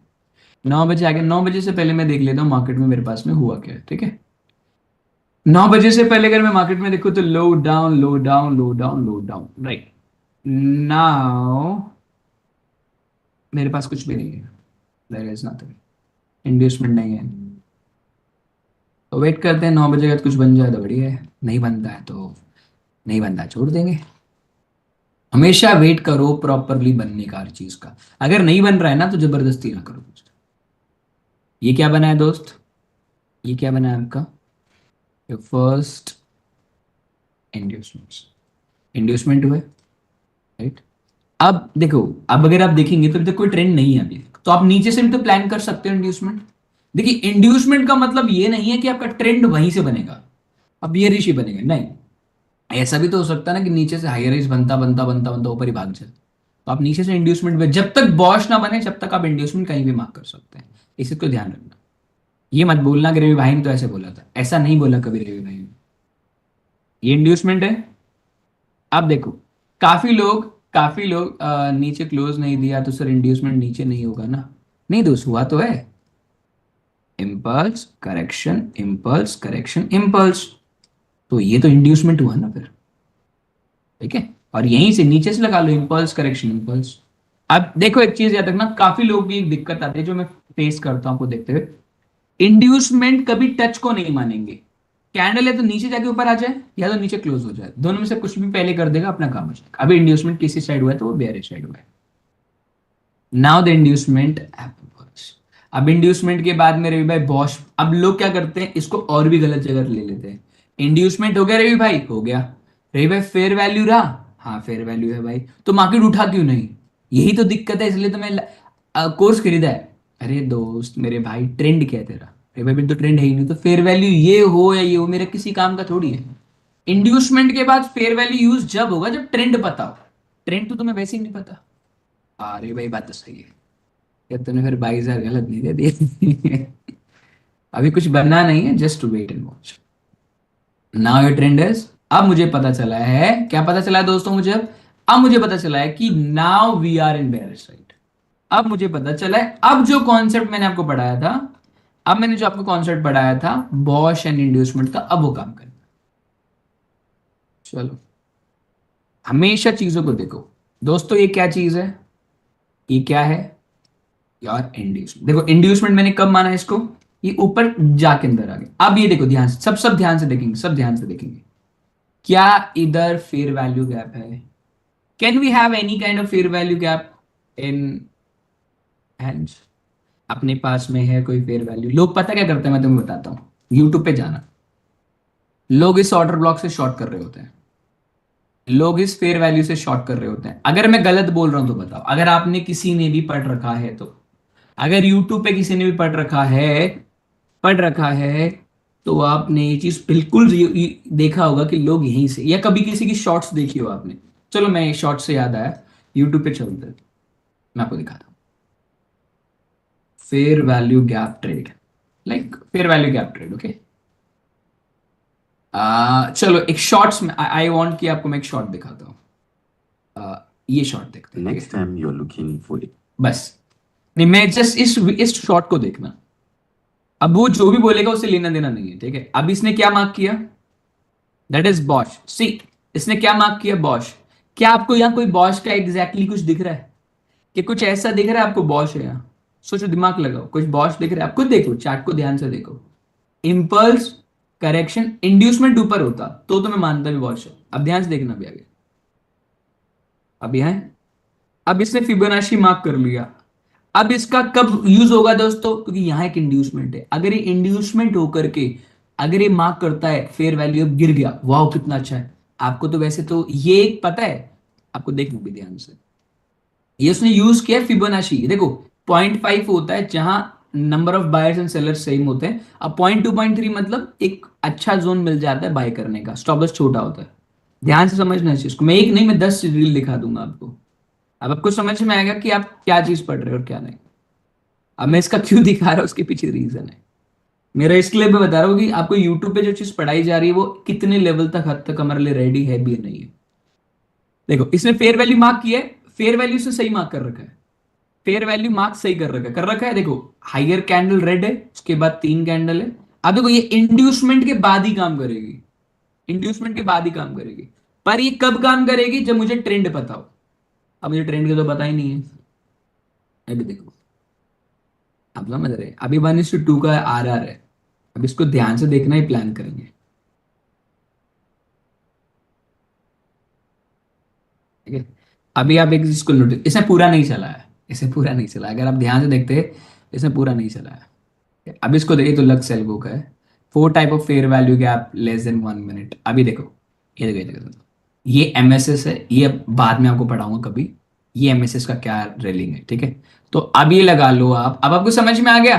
9 बजे आगे, 9 बजे से पहले मैं देख लेता हूँ मार्केट में मेरे पास में हुआ क्या है, ठीक है। 9 बजे से पहले अगर मैं मार्केट में देखूँ तो लो डाउन लो डाउन लो डाउन लो डाउन, राइट। नाउ मेरे पास कुछ भी नहीं है, देयर इज नथिंग, इंड्यूसमेंट नहीं है। तो वेट करते हैं, 9 बजे का कुछ बन जाए तो बढ़िया है, नहीं बनता है तो नहीं बनता है, छोड़ देंगे। हमेशा वेट करो प्रॉपरली बनने का हर चीज का, अगर नहीं बन रहा है ना तो जबरदस्ती ना करो दोस्त। ये क्या बना है दोस्त, ये क्या बना है आपका, फर्स्ट इंड्यूसमेंट, इंड्यूसमेंट हुए, राइट। अब देखो, अब अगर आप देखेंगे तो अभी तक कोई ट्रेंड नहीं है अभी, तो आप नीचे से भी तो प्लान कर सकते हो इंड्यूसमेंट। देखिए इंड्यूसमेंट का मतलब ये नहीं है कि आपका ट्रेंड वहीं से बनेगा, अब ये ऋषि बनेगा, नहीं। ऐसा भी तो हो सकता है ना कि नीचे से हायर राइज बनता बनता बनता बनता ऊपर ही भाग जाए, तो आप नीचे से इंड्यूसमेंट में, जब तक बॉश ना बने जब तक आप इंड्यूसमेंट कहीं भी मार्क कर सकते हैं, इसी को ध्यान रखना। ये मत बोलना कि रवि भाई ने तो ऐसे बोला था, ऐसा नहीं बोला कभी रवि भाई ने। ये इंड्यूसमेंट है। अब देखो, काफी लोग नीचे क्लोज नहीं दिया तो सर इंड्यूसमेंट नीचे नहीं होगा ना, नहीं दोस्त हुआ तो है, impulse correction impulse correction impulse, तो ये तो इंड्यूसमेंट हुआ ना फिर, ठीक है। और यहीं से नीचे से लगा लो इम्पल्स करेक्शन इम्पल्स। अब देखो एक चीज याद रखना, काफी लोग की एक दिक्कत आती है जो मैं फेस करता हूं आपको देखते हुए, इंड्यूसमेंट कभी टच को नहीं मानेंगे। कैंडल है तो नीचे जाके ऊपर आ जाए या तो नीचे क्लोज हो जाए, दोनों में से कुछ भी पहले कर देगा, अपना काम हो जाएगा। अभी इंड्यूसमेंट किसी साइड हुआ है तो वो बेयरिश साइड हुआ है। Now the inducement apples. अब इंड्यूसमेंट के बाद में रवि भाई बॉश, अब लोग क्या करते हैं इसको और भी गलत जगह ले लेते हैं। इंड्यूसमेंट हो गया रवि भाई, हो गया रवि भाई, फेयर वैल्यू रहा, हाँ फेयर वैल्यू है भाई, तो मार्केट उठा क्यों नहीं, यही तो दिक्कत है, इसलिए तो मैं कोर्स खरीदा है। अरे दोस्त मेरे भाई ट्रेंड क्या है तेरा, अरे भाई तो ट्रेंड है ही नहीं, तो फेयर वैल्यू ये हो या ये हो मेरा किसी काम का थोड़ी है। इंड्यूसमेंट के बाद फेयर वैल्यू यूज जब होगा जब ट्रेंड पता हो, ट्रेंड तो तुम्हें वैसे ही नहीं पता। अरे भाई बात तो सही है, या तूने फिर 22,000 गलत नहीं दे दिए। अभी कुछ बनना नहीं है, just wait and watch. Now your trend is, अब मुझे पता चला है, क्या पता चला है दोस्तों मुझे, अब मुझे पता चला है कि now we are in bearish side. अब मुझे पता चला है, अब जो कॉन्सेप्ट मैंने आपको पढ़ाया था, अब मैंने जो आपको कॉन्सेप्ट पढ़ाया था बॉश एंड इंड्यूसमेंट का, अब वो काम करेगा। चलो हमेशा चीजों को देखो दोस्तों, ये क्या चीज है, ये क्या है यार, इंड्यूसमेंट। देखो इंड्यूसमेंट मैंने कब माना इसको, ये ऊपर जाके अंदर आ गया। अब ये देखो ध्यान से, सब ध्यान से देखेंगे, सब ध्यान से देखेंगे, क्या इधर फेयर वैल्यू गैप है, can we have any kind of fair value gap in hands, अपने पास में है कोई फेयर वैल्यू। लोग पता क्या करते हैं, मैं तुम्हें बताता हूँ, यूट्यूब पे जाना, लोग इस ऑर्डर ब्लॉक से शॉर्ट कर रहे होते हैं, लोग इस फेयर वैल्यू से शॉर्ट कर रहे होते हैं। अगर मैं गलत बोल रहा हूं तो बताओ, अगर आपने किसी ने भी पढ़ रखा है तो, अगर यूट्यूब पे किसी ने भी पढ़ रखा है तो आपने ये चीज बिल्कुल देखा होगा कि लोग यहीं से, या कभी किसी की शॉर्ट्स देखी हो आपने। चलो मैं शॉर्ट से याद आया, यूट्यूब पे चलते हैं, मैं आपको दिखाता हूँ। Fair value gap trade, like fair value gap trade, okay. चलो एक शॉर्ट्स में आई वांट कि आपको मैं एक शॉर्ट दिखाता हूँ। ये शॉर्ट देखते हैं, Next time you're looking for it. बस। नहीं मैं जस्ट इस शॉर्ट को देखना, अब वो जो भी बोलेगा उससे लेना देना नहीं है, ठीक है। अब इसने क्या मार्क किया, दैट इज बॉश, सी इसने क्या मार्क किया, बॉश। क्या आपको यहाँ कोई बॉश का एग्जैक्टली कुछ दिख रहा है, कि कुछ ऐसा दिख रहा है आपको बॉश है यहाँ, सोचो दिमाग लगाओ, कुछ बॉश दिख रहा है आपको, देखो चार्ट को ध्यान से देखो, इंपल्स करेक्शन इंड्यूसमेंट ऊपर होता तो मैं मानता भी बॉश है। अब ध्यान से देखना भी आगे, अब यह है, अब इसने फिबोनाची मार्क कर लिया। अब इसका कब यूज होगा दोस्तों, क्योंकि यहां एक इंड्यूसमेंट है, अगर ये इंड्यूसमेंट होकर के अगर ये मार्क करता है फेयर वैल्यू अब गिर गया, वाह कितना अच्छा है। आपको तो वैसे तो ये पता है, आपको देखना भी ध्यान से, ये उसने यूज किया फिबोनाची। देखो 0.5 होता है जहां number of buyers and sellers same होते हैं, अब 0.2 0.3 मतलब एक अच्छा जोन मिल जाता है बाय करने का, स्टॉप लॉस छोटा होता है। ध्यान से समझना इस चीज को, मैं एक नहीं मैं 10 रील दिखा दूंगा आपको। अब आपको समझ में आएगा कि आप क्या चीज पढ़ रहे हो और क्या नहीं। अब मैं इसका क्यों दिखा रहा हूँ, उसके पीछे रीजन है मेरा। इसके लिए मैं बता रहा हूँ कि आपको यूट्यूब पे जो चीज पढ़ाई जा रही है वो कितने लेवल तक, हद तक हमारे लिए रेडी है भी या नहीं है। देखो इसने फेयर वैल्यू मार्क किया है, फेयर वैल्यू से सही मार्क कर रखा है, फेयर वैल्यू मार्क सही कर रखा है। देखो हाइयर कैंडल रेड है, उसके बाद 3 कैंडल है। अब देखो ये इंड्यूसमेंट के बाद ही काम करेगी, इंड्यूसमेंट के बाद ही काम करेगी। पर ये कब काम करेगी, जब मुझे ट्रेंड पता हो। अब मुझे ट्रेंड का तो पता ही नहीं है। अभी देखो, अब समझ रहे, अभी 1:2 का RR है। अब इसको ध्यान से देखना ही प्लान करेंगे, ठीक है। अभी आप एक चीज को नोटिस, इसने पूरा नहीं चला है, इसे पूरा नहीं चला है। अगर आप ध्यान से देखते हैं, इसने पूरा नहीं चला है। अब इसको देखिए तो लग सेल बुक है, 4 type of fair value gap less than 1 minute. अभी देखो, ये देखो, ये देखो, ये MSS है, ये अब बाद में आपको पढ़ाऊंगा कभी। ये MSS का क्या रेलिंग है, ठीक है। तो अब ये लगा लो आप, अब आपको समझ में आ गया,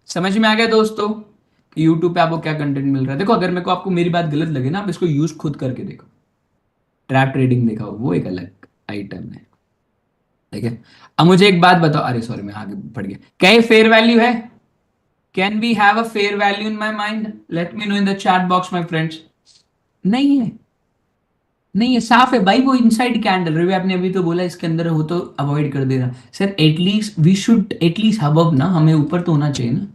समझ में आ गया दोस्तों कि यूट्यूब पे आपको क्या कंटेंट मिल रहा है। देखो अगर मेरे को, आपको मेरी बात गलत लगे ना, आप इसको यूज खुद करके देखो। ट्रैप ट्रेडिंग देखा हो, वो एक अलग आइटम है, ठीक है। अब मुझे एक बात बताओ, अरे सॉरी मैं आगे पढ़ गया, क्या ये फेयर वैल्यू है? Can we have a fair value in my mind? Let me know in the chat box my friends. नहीं है, नहीं है, साफ है भाई। वो इनसाइड कैंडल, रवि आपने अभी तो बोला इसके अंदर हो तो अवॉइड कर दे रहा। Sir at least we should at least have ना, हमें ऊपर तो होना चाहिए ना।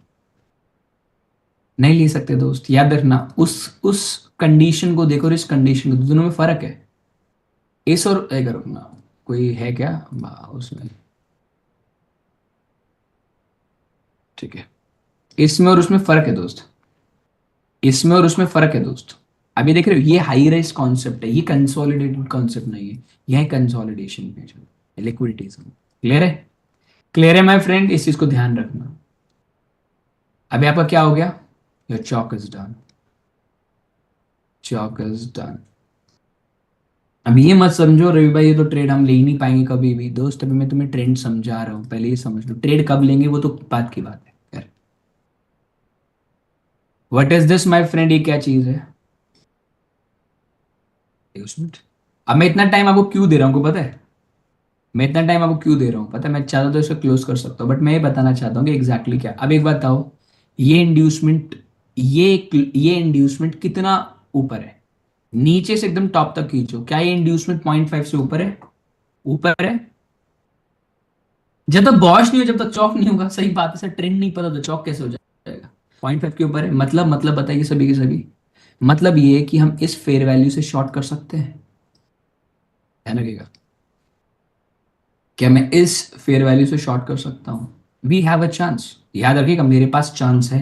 नहीं ले सकते दोस्त, याद रखना। उस कंडीशन को देखो और इस कंडीशन को, दोनों में फर्क है। इस और एक रखना, कोई है क्या उसमें, ठीक है। इसमें और उसमें फर्क है दोस्त, इसमें और उसमें फर्क है दोस्त। अभी देख रहे हो, ये हाई राइज कॉन्सेप्ट है, ये कंसोलिडेटेड कॉन्सेप्ट नहीं है। यह कंसोलिडेशन में लिक्विडिटी। क्लियर है? क्लियर है माय फ्रेंड, इस चीज को ध्यान रखना। अभी आपका क्या हो गया? Your chalk is done, chalk is done. अब ये मत समझो रवि भाई ये तो ट्रेड हम ले ही नहीं पाएंगे कभी भी। दोस्त अभी मैं तुम्हें ट्रेंड समझा रहा हूँ, पहले ये समझ लो ट्रेड कब लेंगे वो तो बात की बात है यार। What is this my friend, ये क्या चीज है? उसमें अब मैं इतना टाइम आपको क्यों दे रहा हूँ, को पता है? मैं इतना टाइम आपको क्यों दे रहा हूँ पता है? मैं चाहता तो इसको क्लोज कर सकता हूँ, बट मैं ये बताना चाहता हूँ कि एग्जैक्टली क्या। अब एक बात बताओ, ये इंड्यूसमेंट, ये इंड्यूसमेंट कितना ऊपर है? नीचे से एकदम टॉप तक खींचो, क्या ये इंड्यूसमेंट 0.5 से ऊपर है? ऊपर है। जब तक बॉश नहीं हो, जब तक चौक नहीं होगा, सही बात है सर, ट्रेंड नहीं पता तो चौक कैसे हो जाएगा? 0.5 के ऊपर है, मतलब बताइए सभी के सभी। मतलब ये है कि हम इस फेयर वैल्यू से शॉर्ट कर सकते हैं, ध्यान रखिएगा। क्या मैं इस फेयर वैल्यू से शॉर्ट कर सकता हूं? वी हैव अ चांस, याद रखिएगा मेरे पास चांस है।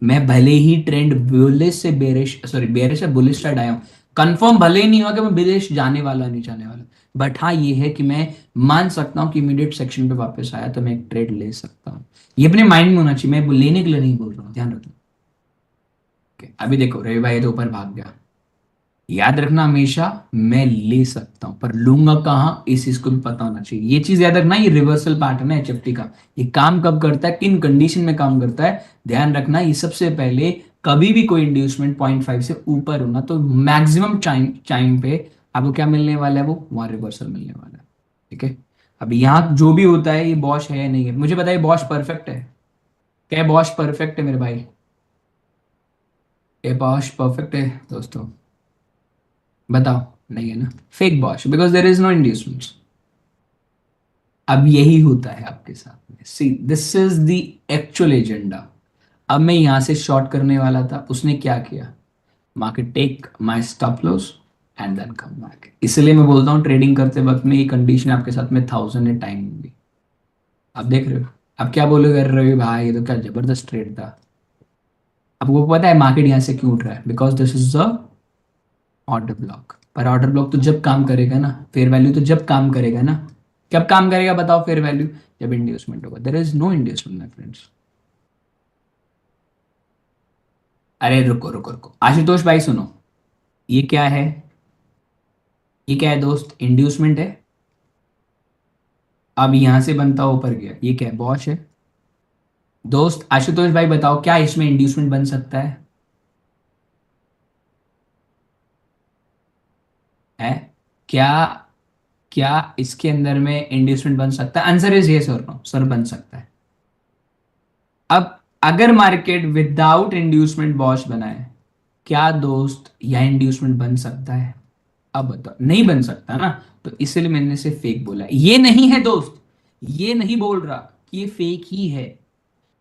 मैं भले ही ट्रेंड बुलिश से बेरिश, सॉरी बेरिश से बुलिश साइड आया हूं, कंफर्म भले ही नहीं हुआ कि मैं बेरिश जाने वाला नहीं जाने वाला, बट हाँ ये है कि मैं मान सकता हूं कि इमीडिएट सेक्शन पे वापस आया तो मैं एक ट्रेड ले सकता हूं। ये अपने माइंड में होना चाहिए, मैं लेने के लिए नहीं बोल रहा हूँ, ध्यान रखना। Okay, अभी देखो रवि भाई तो ऊपर भाग गया। याद रखना हमेशा, मैं ले सकता हूं पर लूंगा कहां, इस चीज को भी पता होना चाहिए। ये चीज याद रखना, ये रिवर्सल पैटर्न है HFT का। ये काम कब करता है, किन कंडीशन में काम करता है, ध्यान रखना। ये सबसे पहले कभी भी कोई इंड्यूसमेंट 0.5 से ऊपर होना तो मैक्सिमम टाइम टाइम पे आपको क्या मिलने वाला है, वो वहां रिवर्सल मिलने वाला है, ठीक है। अब यहाँ जो भी होता है, ये बॉश है या नहीं है मुझे बताइए, बॉश परफेक्ट है? क्या बॉश परफेक्ट है मेरे भाई? ये बॉश परफेक्ट है दोस्तों? बताओ। नहीं है ना, fake BOS, because there is no inducement. अब यही होता है आपके साथ में, see this is the actual agenda. अब मैं यहां से शॉर्ट करने वाला था, उसने क्या किया, market take my stop loss and then come back. इसलिए मैं बोलता हूँ ट्रेडिंग करते वक्त में ये कंडीशन आपके साथ में 1000 है टाइम होगी। आप देख रहे हो, अब क्या बोलोगे, अरे रवि भाई ये तो क्या जबरदस्त ट्रेड था। आपको पता है मार्केट यहाँ से क्यों उठ रहा है? Because this is the order block. पर ऑर्डर ब्लॉक तो जब काम करेगा ना, फेयर वैल्यू तो जब काम करेगा ना, कब काम करेगा बताओ फेयर वैल्यू? जब इंड्यूसमेंट होगा। There is no inducement my friends. अरे रुको रुको रुको आशुतोष भाई सुनो, ये क्या है? ये क्या है दोस्त? इंड्यूसमेंट है। अब यहां से बनता ऊपर गया, ये क्या है? बॉश है। दोस्त आशुतोष भाई बताओ, क्या इसमें इंड्यूसमेंट बन सकता है? क्या क्या इसके अंदर में इंड्यूसमेंट बन सकता है? आंसर इज यस और नो सर, बन सकता है। अब अगर मार्केट विदाउट इंड्यूसमेंट बॉश बनाए, क्या दोस्त यह इंड्यूसमेंट बन सकता है? अब बताओ, नहीं बन सकता ना, तो इसलिए मैंने से फेक बोला। ये नहीं है दोस्त, ये नहीं बोल रहा कि ये फेक ही है,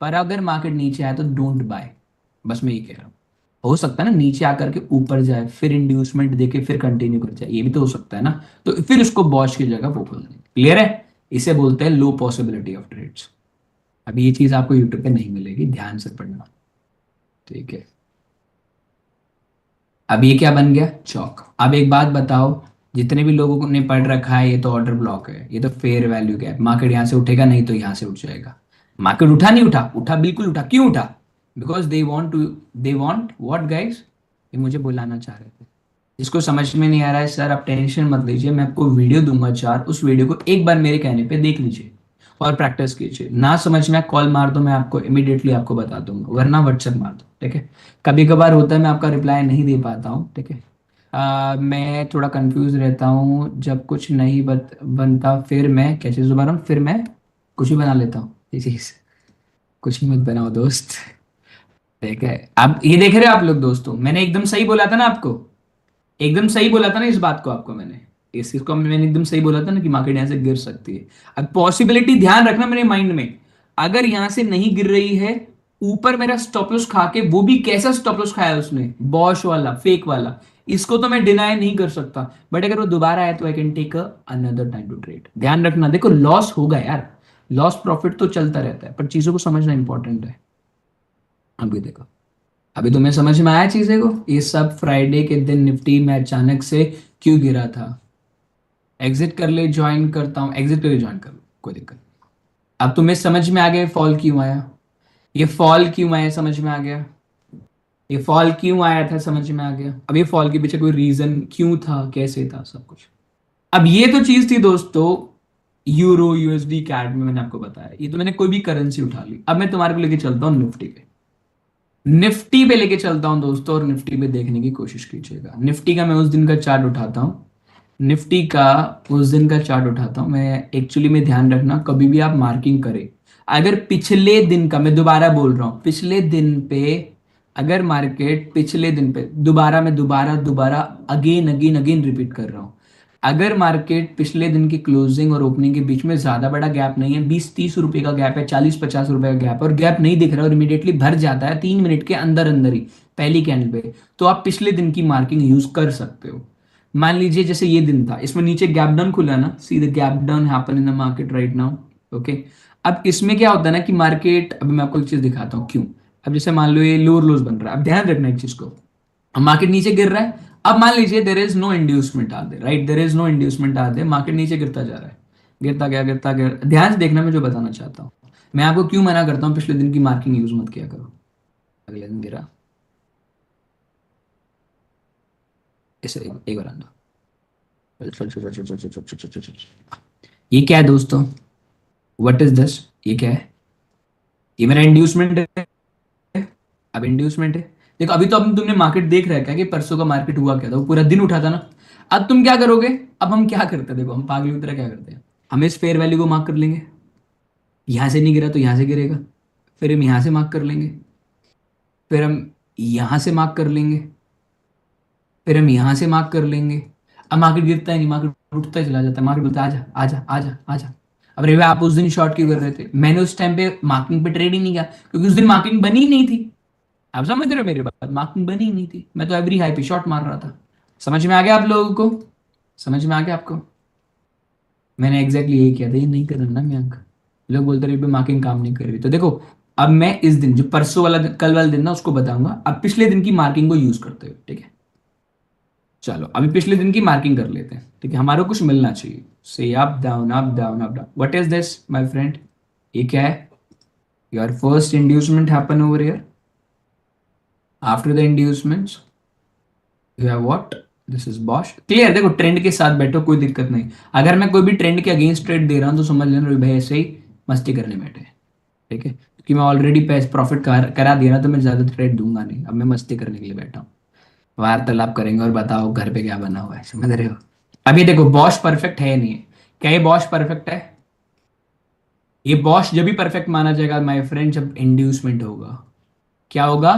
पर अगर मार्केट नीचे आए तो डोंट बाय। बस मैं ये कह रहा हूं, हो सकता है ना नीचे आकर के ऊपर जाए, फिर इंड्यूसमेंट देके फिर कंटिन्यू कर जाए, ये भी तो हो सकता है ना, तो फिर उसको बॉश की जगह वो खोल दें। क्लियर है? इसे बोलते हैं लो पॉसिबिलिटी ऑफ ट्रेड्स। अभी ये चीज आपको यूट्यूब पे नहीं मिलेगी, ध्यान से पढ़ना, ठीक है। अब ये क्या बन गया? चौक। अब एक बात बताओ, जितने भी लोगों ने पढ़ रखा है ये तो ऑर्डर ब्लॉक है, ये तो फेयर वैल्यू गैप, मार्केट यहां से उठेगा नहीं तो यहां से उठ जाएगा। मार्केट उठा नहीं उठा? उठा, बिल्कुल उठा। क्यों उठा? Because they want what guys? ये मुझे बुलाना चाह रहे थे। जिसको समझ में नहीं आ रहा है सर, आप टेंशन मत लीजिए, मैं आपको वीडियो दूंगा 4, उस वीडियो को एक बार मेरे कहने पे देख लीजिए और प्रैक्टिस कीजिए। ना समझ में कॉल मार दो, मैं आपको इमीडिएटली आपको बता दूंगा, वरना व्हाट्सएप मार दो, ठीक है। कभी कभार होता है मैं आपका रिप्लाई नहीं दे पाता हूँ, ठीक है। मैं थोड़ा कंफ्यूज रहता हूँ, जब कुछ नहीं बनता फिर मैं क्या चीज़ बना रहा हूँ, फिर मैं कुछ ही बना लेता हूँ। ये चीज़ कुछ ही मत बनाओ दोस्त, ठीक है। अब ये देख रहे हो आप लोग दोस्तों, मैंने एकदम सही बोला था ना आपको, एकदम सही बोला था ना इस बात को आपको मैंने, इस चीज को मैंने एकदम सही बोला था ना कि मार्केट यहां से गिर सकती है। अब पॉसिबिलिटी ध्यान रखना मेरे माइंड में, अगर यहां से नहीं गिर रही है, ऊपर मेरा स्टॉप लॉस खा के, वो भी कैसा स्टॉप लॉस खाया उसने, बॉश वाला, फेक वाला, इसको तो मैं डिनाई नहीं कर सकता, बट अगर वो दोबारा आए तो I can take another time to trade. ध्यान रखना, देखो लॉस होगा यार, लॉस प्रॉफिट तो चलता रहता है, पर चीजों को समझना इंपॉर्टेंट है। अभी देखो, अभी तुम्हें समझ में आया चीजें को, ये सब फ्राइडे के दिन निफ्टी में अचानक से क्यों गिरा था? एग्जिट कर ले, ज्वाइन करता हूं, एग्जिट करके ज्वाइन कर लो, कोई दिक्कत नहीं। अब तुम्हें समझ में आ गया फॉल क्यों आया, ये फॉल क्यों आया, समझ में आ गया, ये फॉल क्यों आया था, समझ में आ गया। अब ये फॉल के पीछे कोई रीजन क्यों था, कैसे था, सब कुछ। अब ये तो चीज थी दोस्तों, यूरो यूएसडी कैड में मैंने आपको बताया, ये तो मैंने कोई भी करेंसी उठा ली। अब मैं तुम्हारे को लेके चलता हूँ निफ्टी पे, निफ्टी पे लेके चलता हूं दोस्तों, और निफ्टी पे देखने की कोशिश कीजिएगा। निफ्टी का मैं उस दिन का चार्ट उठाता हूं, निफ्टी का उस दिन का चार्ट उठाता हूं मैं। एक्चुअली में ध्यान रखना, कभी भी आप मार्किंग करें, अगर पिछले दिन का, मैं दोबारा बोल रहा हूं, पिछले दिन पे अगर मार्केट पिछले दिन पे, दोबारा मैं दोबारा दोबारा अगेन अगेन अगेन रिपीट कर रहा हूं, अगर मार्केट पिछले दिन की क्लोजिंग और ओपनिंग के बीच में ज्यादा बड़ा गैप नहीं है, 20-30 रुपए का गैप है, 40-50 रुपए का गैप है, और गैप नहीं दिख रहा और इमीडिएटली भर जाता है 3 मिनट के अंदर अंदर ही पहली कैंडल पे, तो आप पिछले दिन की मार्किंग यूज कर सकते हो। मान लीजिए जैसे ये दिन था, इसमें नीचे गैप डाउन खुला ना, see the gap down happen in the market right now, okay. अब इसमें क्या होता है ना कि मार्केट, अभी मैं आपको एक चीज दिखाता हूँ क्यों। अब जैसे मान लो ये लोअर लोज बन रहा है, अब ध्यान रखना एक चीज को, मार्केट नीचे गिर रहा है, अब मान लीजिए देर इज नो इंड्यूसमेंट आ दे, right, there is no inducement आ दे, मार्केट नीचे गिरता जा रहा है, गिरता गया गिरता गया। ध्यान से देखना मैं जो बताना चाहता हूँ, मैं आपको क्यों मना करता हूँ पिछले दिन की मार्किंग यूज मत किया करो। अगले दिन गिरा, इसे एक बार आना, चल चल चल चल चल चल चल चल चल चल चल। ये क्या है दोस्तों, व्हाट इज दिस, ये क्या है? ये मेरा इंड्यूसमेंट है। अब इंड्यूसमेंट है, देखो अभी तो अब तुमने मार्केट देख रहा है क्या कि परसों का मार्केट हुआ क्या था, वो पूरा दिन उठा था ना। अब तुम क्या करोगे, अब हम क्या करते हैं, देखो हम पागलों की तरह क्या करते हैं, हम इस फेयर वैल्यू को मार्क कर लेंगे, यहां से नहीं गिरा तो यहां से गिरेगा, फिर हम यहां से मार्क कर लेंगे, फिर हम यहां से मार्क कर लेंगे, फिर हम यहां से मार्क कर लेंगे। अब मार्केट गिरता ही नहीं, मार्केट उठता ही चला जाता है, मार्केट बोलता है आजा आजा आजा आजा। अब रे भाई, आप उस दिन शॉर्ट क्यों कर रहे थे? मैंने उस टाइम पे मार्किंग पे ट्रेड ही नहीं किया, क्योंकि उस दिन मार्किंग बनी ही नहीं थी। आप समझ रहे हो मेरी बात, मार्किंग बनी ही नहीं थी, मैं तो एवरी हाई पे शॉर्ट मार रहा था। समझ में आ गया आप लोगों को, समझ में आ गया आपको? मैंने एग्जैक्टली यही किया था, ये नहीं करना ना मैं। लोग बोलते रहे मार्किंग काम नहीं कर रही, तो देखो अब मैं इस दिन जो परसों वाला कल वाला दिन ना उसको बताऊंगा, अब पिछले दिन की मार्किंग को यूज करते हुए, ठीक है। चलो अभी पिछले दिन की मार्किंग कर लेते हैं, ठीक है, हमारे को कुछ मिलना चाहिए। से up down up down up down, what is this my friend, ये क्या है? Your first inducement happen over here, after the inducements you have what, this is Bosch. Clear? देखो ट्रेंड के साथ बैठो, कोई दिक्कत नहीं। अगर मैं कोई भी ट्रेंड के अगेंस्ट ट्रेड दे रहा हूं तो समझ लेना रवि भाई ऐसे ही मस्ती करने बैठे हैं, ठीक है, क्योंकि मैं ऑलरेडी प्रॉफिट करा दिया ना, तो मैं ज्यादा ट्रेड दूंगा नहीं, अब मैं मस्ती करने के लिए बैठा हूँ। वार्तालाप करेंगे और बताओ घर पे क्या बना हुआ है, समझ रहे हो? अभी देखो बॉश परफेक्ट है या नहीं है? क्या ये बॉश परफेक्ट है? ये बॉश जब भी परफेक्ट माना जाएगा माय फ्रेंड जब इंड्यूसमेंट होगा। क्या होगा?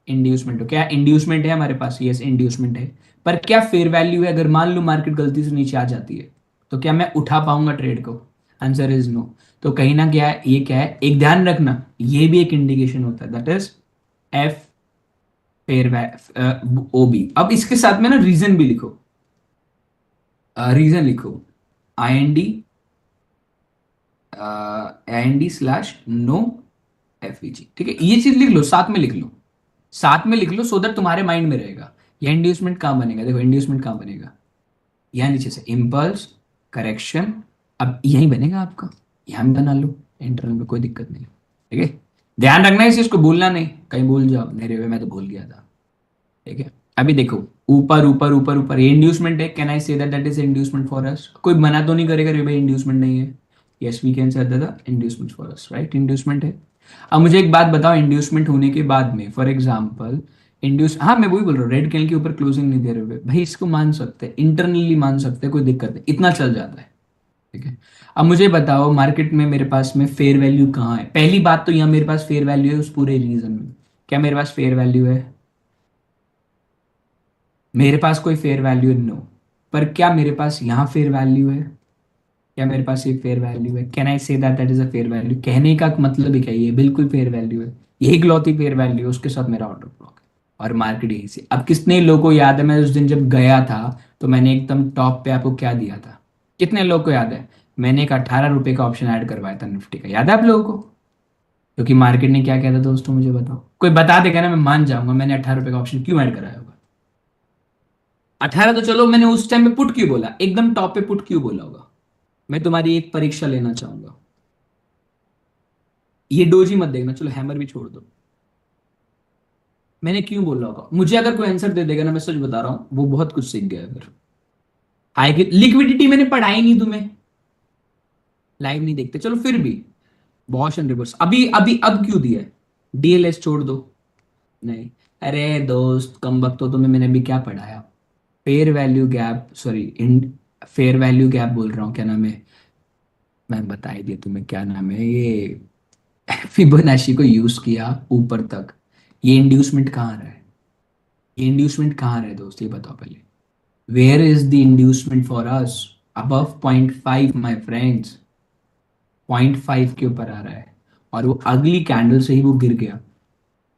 इंड्यूसमेंट हो। क्या इंड्यूसमेंट है हमारे पास? यस इंड्यूसमेंट है। पर क्या फेयर वैल्यू है? अगर मान लो मार्केट गलती से नीचे आ जाती है तो क्या मैं उठा पाऊंगा ट्रेड को? Answer is no. तो कहीं ना क्या है, ये क्या है, एक ध्यान रखना, ये भी एक इंडिकेशन होता है, that is F fair O B. अब इसके साथ में ना रीजन भी लिखो, रीजन लिखो, I N D, I N D slash no F E G. ठीक है, ये चीज लिख लो, साथ में लिख लो, साथ में लिख लो, सो दैट तुम्हारे माइंड में रहेगा। ये इंड्यूसमेंट कहाँ बनेगा? देखो इंड्यूसमेंट कहाँ बनेगा, यहाँ नीचे से इम्पल्स करेक्शन। अब यही बनेगा आपका, यहाँ भी बना लो, इंटरनल में कोई दिक्कत नहीं। ठीक है, ध्यान रखना इस चीज को, भूलना नहीं, कहीं भूल जाओ मेरे वे, मैं तो भूल गया था। ठीक है, अभी देखो ऊपर ऊपर ऊपर ऊपर ये इंड्यूसमेंट है, can I say that that is inducement for अस? कोई मना तो नहीं करेगा रे भाई इंड्यूसमेंट नहीं है? Yes we can say that inducement for us, right? Inducement है। अब मुझे एक बात बताओ, इंड्यूसमेंट होने के बाद में फॉर एग्जांपल इंड्यूस, हाँ मैं वही बोल रहा हूँ, रेड कैंडल के ऊपर क्लोजिंग नहीं दे रहे हुए भाई, इसको मान सकते हैं, इंटरनली मान सकते हैं, कोई दिक्कत नहीं, इतना चल जाता है। ठीक है, अब मुझे बताओ मार्केट में मेरे पास में फेयर वैल्यू कहाँ है? पहली बात तो यहाँ मेरे पास फेयर वैल्यू है उस पूरे रीजन में। क्या मेरे पास फेयर वैल्यू है? मेरे पास कोई फेयर वैल्यू है? नो। पर क्या मेरे पास यहाँ फेयर वैल्यू है? क्या मेरे पास ये फेयर वैल्यू है? Can I say that that is a fair value? कहने का मतलब ही क्या है, ये बिल्कुल फेयर वैल्यू है, यही इकलौती फेयर वैल्यू है, उसके साथ मेरा ऑर्डर ब्लॉक है और मार्केट यही से। अब कितने लोगों को याद है मैं उस दिन जब गया था तो मैंने एकदम टॉप पे आपको क्या दिया था? कितने लोग को याद है? मैंने एक 18 रुपए का ऑप्शन ऐड करवाया था निफ्टी का, याद है आप लोगों को? क्योंकि मार्केट ने क्या कहता था दोस्तों, मुझे बताओ, कोई बता देगा ना, मैं मान जाऊंगा मैंने 18 रुपए का ऑप्शन क्यों ऐड कराया होगा। 18 तो चलो, मैंने उस टाइम पे पुट क्यों बोला, एकदम टॉप पे पुट क्यों बोला होगा? मैं तुम्हारी एक परीक्षा लेना चाहूंगा, ये डोजी मत देखना, चलो हैमर भी छोड़ दो। मैंने क्यों बोला होगा? मुझे अगर कोई आंसर दे देगा ना, मैं सच बता रहा हूं, वो बहुत कुछ सीख गया। अगर हाई की लिक्विडिटी मैंने पढ़ाई नहीं तुम्हें, लाइव नहीं देखते, चलो फिर भी वॉश एंड रिवर्स अभी अभी अब क्यों दिया है? डीएलएस छोड़ दो। नहीं, अरे दोस्त कम वक्त तो तुम्हें मैंने अभी क्या पढ़ाया? फेयर वैल्यू गैप, सॉरी इन फेयर वैल्यू गैप बोल रहा हूँ, क्या नाम है, मैं बता ही दिया तुम्हें, क्या नाम है ये, फिबोनाची को यूज किया ऊपर तक। ये इंड्यूसमेंट कहाँ रहा है? ये इंड्यूसमेंट कहाँ रहा है दोस्त, ये बताओ पहले। Where is the inducement for us? Above 0.5 my friends, 0.5 के ऊपर आ रहा है और वो अगली कैंडल से ही वो गिर गया।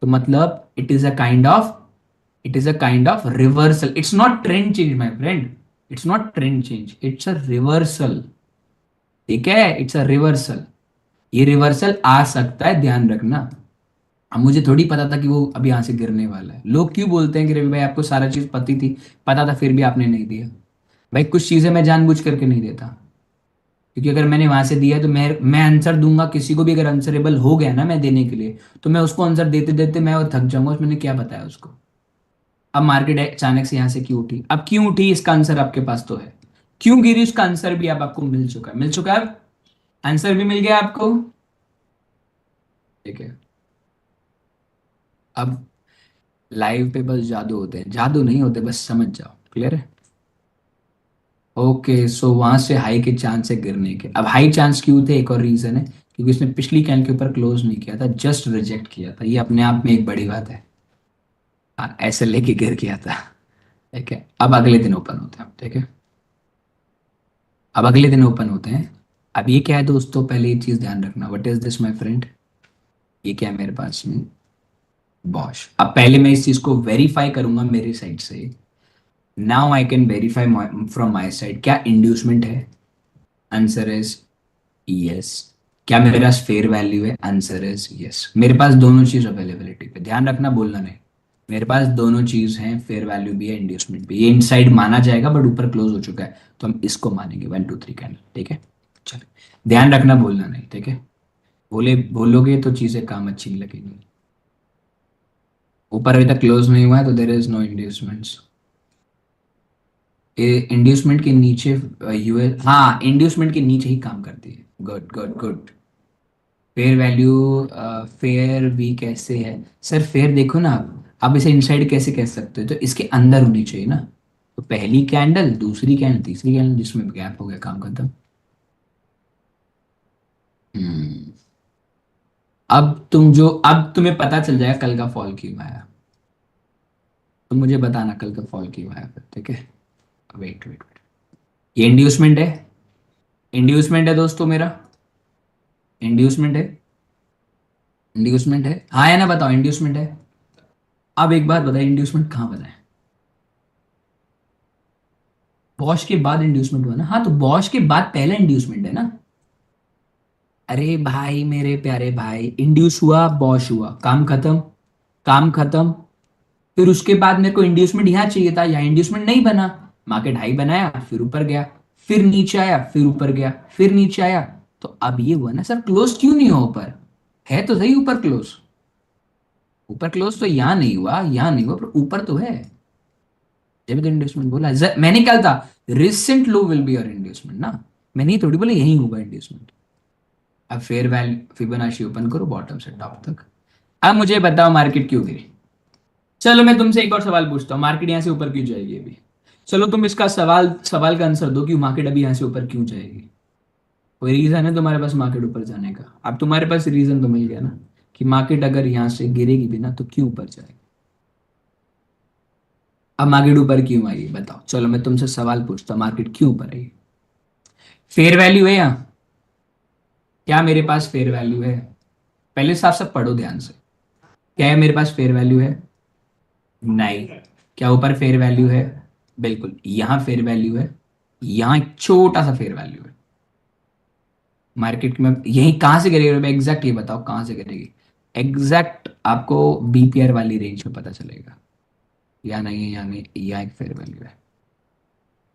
तो मतलब it is a kind of reversal, it's not trend change my friend, it's not trend change, it's a reversal. ठीक है, इट्स अ रिवर्सल। ये रिवर्सल आ सकता है, ध्यान रखना। अब मुझे थोड़ी पता था कि वो अभी यहां से गिरने वाला है। लोग क्यों बोलते हैं कि रवि भाई आपको सारा चीज पता था फिर भी आपने नहीं दिया? भाई कुछ चीजें मैं जानबूझ करके नहीं देता, क्योंकि अगर मैंने वहां से दिया तो मैं आंसर दूंगा, किसी को भी अगर आंसरेबल हो गया ना मैं देने के लिए, तो मैं उसको आंसर देते देते मैं और थक जाऊंगा, उसमें मैंने क्या बताया उसको। अब मार्केट अचानक से यहां से क्यों उठी? अब क्यों उठी इसका आंसर आपके पास तो है, क्यों गिरी उसका आंसर भी अब आपको मिल चुका है, मिल चुका है, आंसर भी मिल गया आपको। ठीक है, अब लाइव पे बस जादू होते हैं, जादू नहीं होते, बस समझ जाओ, क्लियर है? ओके, सो वहां से हाई के चांस है गिरने के। अब हाई चांस क्यों थे, एक और रीजन है, क्योंकि उसने पिछली कैंड के ऊपर क्लोज नहीं किया था, जस्ट रिजेक्ट किया था, ये अपने आप में एक बड़ी बात है। हाँ, ऐसे लेके गिर गया था। ठीक है, अब अगले दिन ओपन होते हैं, ठीक है, अब अगले दिन ओपन होते हैं। अब ये क्या है दोस्तों, पहले ये चीज ध्यान रखना, what is this my friend, ये क्या है मेरे पास में? बॉश। अब पहले मैं इस चीज को वेरीफाई करूंगा मेरी साइड से। Now I can verify from my side, क्या इंड्यूसमेंट है? Answer is yes. क्या मेरे पास फेयर वैल्यू है? Answer is yes. मेरे पास दोनों चीज अवेलेबिलिटी पे, ध्यान रखना, बोलना नहीं। मेरे पास दोनों चीज हैं, फेयर वैल्यू भी है, इंड्यूसमेंट भी। ये इनसाइड माना जाएगा बट ऊपर क्लोज हो चुका है, तो हम इसको मानेंगे 1 2 3 कैंडल। ठीक है, चलो ध्यान रखना, बोलना नहीं, ठीक है? बोलोगे तो चीजें काम अच्छी नहीं लगेंगी। ऊपर अभी तक क्लोज नहीं हुआ है तो there is no inducements. Inducement के नीचे यूएस, हाँ इंड्यूसमेंट के नीचे ही काम करती है। Good good good. Fair value, fair भी कैसे है? सर फेयर देखो ना, आप इसे इनसाइड कैसे कह सकते हो, तो इसके अंदर होनी चाहिए ना। तो पहली कैंडल, दूसरी कैंडल, तीसरी कैंडल, जिसमें गैप हो गया, काम खत्म। हम्म अब तुम्हें पता चल जाएगा कल का फॉल क्यों आया। तुम मुझे बताना कल का फॉल क्यों आया फिर, ठीक है। वेट वेट वेट, ये इंड्यूसमेंट है, इंड्यूसमेंट है दोस्तों मेरा, इंड्यूसमेंट है, इंड्यूसमेंट है, हाँ या ना बताओ, इंड्यूसमेंट है। अब एक बात बताए, इंड्यूसमेंट कहाँ बना है? बॉश के बाद इंड्यूसमेंट हुआ ना, हाँ तो बॉश के बाद पहला इंड्यूसमेंट है ना। अरे भाई मेरे प्यारे भाई, इंड्यूस हुआ, बॉश हुआ, काम खत्म, काम खत्म। फिर उसके बाद मेरे को इंड्यूसमेंट यहाँ चाहिए था, यहाँ इंड्यूसमेंट नहीं बना। मार्केट हाई बनाया, फिर ऊपर गया, फिर नीचे आया, फिर ऊपर गया, फिर नीचे आया। तो अब ये हुआ ना सर, क्लोज क्यों नहीं हो ऊपर? है तो सही ऊपर क्लोज, ऊपर क्लोज तो यहाँ नहीं हुआ, यहाँ नहीं हुआ, पर ऊपर तो है। जब तो इंड्यूसमेंट बोला, मैंने क्या था, recent low will be your inducement ना। मैंने ये थोड़ी बोला यही होगा इंड्यूसमेंट। अब फेयर वैल्यू फिबोनाची ओपन करो बॉटम से टॉप तक। अब मुझे बताओ मार्केट क्यों गिरी? चलो मैं तुमसे एक और सवाल पूछता हूँ, मार्केट यहाँ से ऊपर क्यों जाएगी अभी? चलो तुम इसका सवाल सवाल का आंसर दो कि मार्केट अभी यहाँ से ऊपर क्यों जाएगी। कोई रीजन है तुम्हारे पास मार्केट ऊपर जाने का? अब तुम्हारे पास रीजन तो मिल गया ना, कि मार्केट अगर यहाँ से गिरेगी भी ना तो क्यों ऊपर जाएगी। अब मार्केट ऊपर क्यों आई बताओ, चलो मैं तुमसे सवाल पूछता हूँ, मार्केट क्यों ऊपर आई? फेयर वैल्यू है यहाँ? क्या मेरे पास फेयर वैल्यू है? पहले साफ साफ पढ़ो ध्यान से, क्या है मेरे पास फेयर वैल्यू है? नहीं। क्या ऊपर फेयर वैल्यू है? बिल्कुल, यहां फेयर वैल्यू है, यहां एक छोटा सा फेयर वैल्यू है। मार्केट में यही कहां से गिरेगी एग्जैक्ट, ये बताओ कहां से गिरेगी एग्जैक्ट, आपको बीपीआर वाली रेंज में पता चलेगा। या नहीं है, या नहीं, यहाँ एक फेयर वैल्यू है,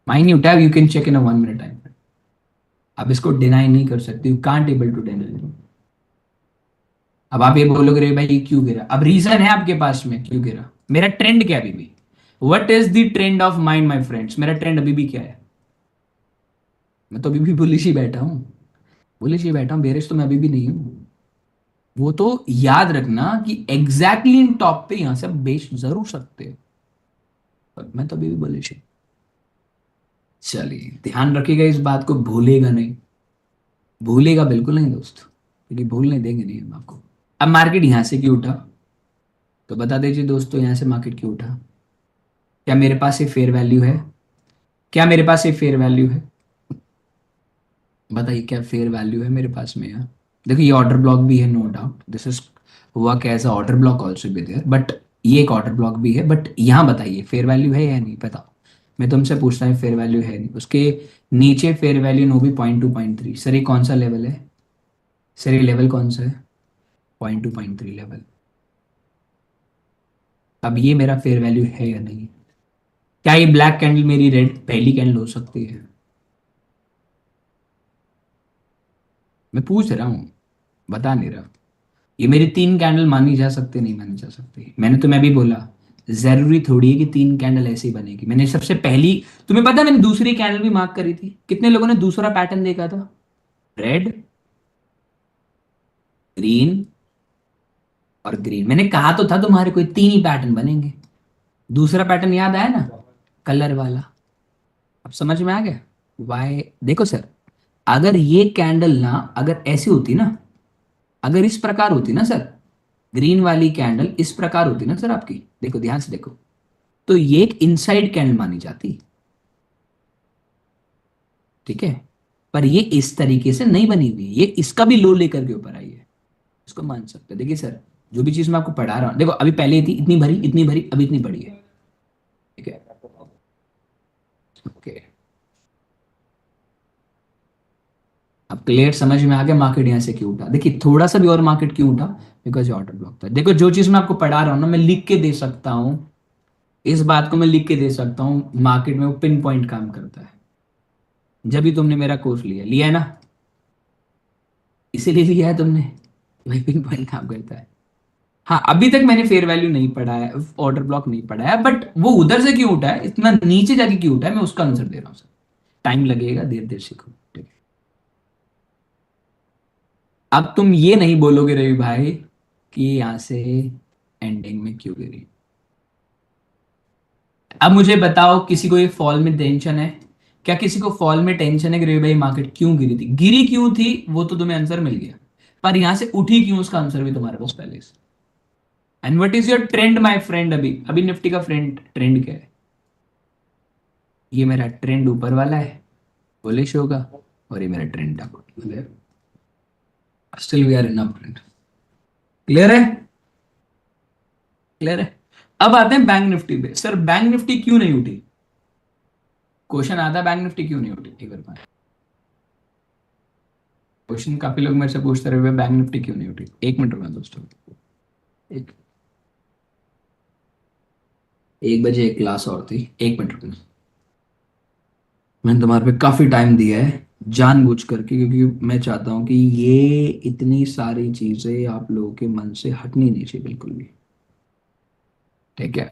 माइन्यूट है, you can check in a 1 minute time. आप इसको डिनाई नहीं कर सकते, you can't able to deny. अब आप ये बोलोगे रे भाई ये क्यों गिरा, अब रीजन है आपके पास में क्यों गिरा। मेरा ट्रेंड क्या है अभी भी? What is the trend of mind my friends, मेरा ट्रेंड अभी भी क्या है? मैं तो अभी भी बुलिश ही बैठा हूँ, बुलिश ही बैठा हूँ, बेरिश तो मैं अभी भी नहीं हूँ। वो तो याद रखना कि एग्जैक्टली इन टॉप पे यहां से आप बेच जरूर सकते हो, पर मैं तो अभी भी बुलिश हूँ। चलिए ध्यान रखिएगा, इस बात को भूलेगा नहीं, भूलेगा बिल्कुल नहीं दोस्त, क्योंकि भूलने देंगे नहीं हम आपको। अब मार्केट यहां से क्यों उठा, तो बता दीजिए दोस्तों, यहां से मार्केट क्यों उठा? क्या मेरे पास ये फेयर वैल्यू है? क्या मेरे पास ये फेयर वैल्यू है? बताइए क्या फेयर वैल्यू है मेरे पास में यहाँ? देखो ये ऑर्डर ब्लॉक भी है, नो डाउट दिस इज हुआ कैसा ऑर्डर ब्लॉक ऑल्सो भी देयर, बट ये एक ऑर्डर ब्लॉक भी है, बट यहाँ बताइए फेयर वैल्यू है या नहीं, बताओ। मैं तुमसे पूछता हूँ फेयर वैल्यू है नहीं, उसके नीचे फेयर वैल्यू नो भी 0.2 0.3, सर ये कौन सा लेवल है? सर ये लेवल कौन सा है? 0.2 0.3 लेवल। अब ये मेरा फेयर वैल्यू है या नहीं? क्या ये ब्लैक कैंडल मेरी रेड पहली कैंडल हो सकती है? मैं पूछ रहा हूँ, बता नहीं रहा। ये मेरी 3 कैंडल मानी जा सकती, नहीं मानी जा सकती? मैंने तुम्हें भी बोला जरूरी थोड़ी है कि 3 कैंडल ऐसे ही बनेगी। मैंने सबसे पहली, तुम्हें पता है मैंने दूसरी कैंडल भी मार्क करी थी, कितने लोगों ने दूसरा पैटर्न देखा था? रेड, ग्रीन और ग्रीन। मैंने कहा तो था तुम्हारे कोई 3 ही पैटर्न बनेंगे। दूसरा पैटर्न याद आया ना, कलर वाला। अब समझ में आ गया वाई? देखो सर, अगर ये कैंडल ना अगर ऐसी होती ना, अगर इस प्रकार होती ना सर, ग्रीन वाली कैंडल इस प्रकार होती ना सर आपकी, देखो ध्यान से देखो, तो ये एक इनसाइड कैंडल मानी जाती, ठीक है। पर ये इस तरीके से नहीं बनी हुई, ये इसका भी लो लेकर के ऊपर आई है, इसको मान सकते हैं। देखिए सर, जो भी चीज मैं आपको पढ़ा रहा हूं, देखो अभी पहले थी इतनी भरी, इतनी भरी, अभी इतनी बड़ी है, ठीक है। ओके, अब क्लियर समझ में आ गया मार्केट यहां से क्यों उठा? देखिए थोड़ा सा भी और मार्केट क्यों उठा, बिकॉज ऑर्डर ब्लॉक था। देखो जो चीज मैं आपको पढ़ा रहा हूं ना, मैं लिख के दे सकता हूं, इस बात को मैं लिख के दे सकता हूं, मार्केट में वो पिन पॉइंट काम करता है। जब भी तुमने मेरा कोर्स लिया लिया है ना, इसीलिए लिया है तुमने, वही पिन पॉइंट काम करता है। हाँ अभी तक मैंने फेयर वैल्यू नहीं पढ़ा है, ऑर्डर ब्लॉक नहीं पढ़ा है, बट वो उधर से क्यों उठा है, इतना नीचे जाके क्यों उठा है, मैं उसका आंसर दे रहा हूँ सर। टाइम लगेगा, देर देर सीखो, ठीक है। अब तुम ये नहीं बोलोगे रवि भाई कि यहां से एंडिंग में क्यों गिरी। अब मुझे बताओ, किसी को ये फॉल में टेंशन है? क्या किसी को फॉल में टेंशन है कि रवि भाई मार्केट क्यों गिरी थी? गिरी क्यों थी वो तो तुम्हें आंसर मिल गया, पर यहां से उठी क्यों उसका आंसर भी तुम्हारे पास पहले से। And what is your trend my friend? अभी अभी निफ्टी का ट्रेंड क्या है? ये मेरा ट्रेंड ऊपर वाला है, बुलिश होगा, और ये मेरा ट्रेंड डाउन वाला है। Still we are in up trend. Clear है? क्लियर है? अब आते हैं बैंक निफ्टी पे। सर बैंक निफ्टी क्यों नहीं उठी? क्वेश्चन आता है बैंक निफ्टी क्यों नहीं उठी, एक बार क्वेश्चन काफी लोग मेरे से पूछते रहे बैंक निफ्टी क्यों नहीं उठी। एक मिनट रुकना दोस्तों, एक 1 बजे एक क्लास और थी, 1 मिनट रुकना। मैंने तुम्हारे पे काफी टाइम दिया है जानबूझ करके, क्योंकि मैं चाहता हूं कि ये इतनी सारी चीजें आप लोगों के मन से हटनी नहीं चाहिए बिल्कुल भी। ठीक है,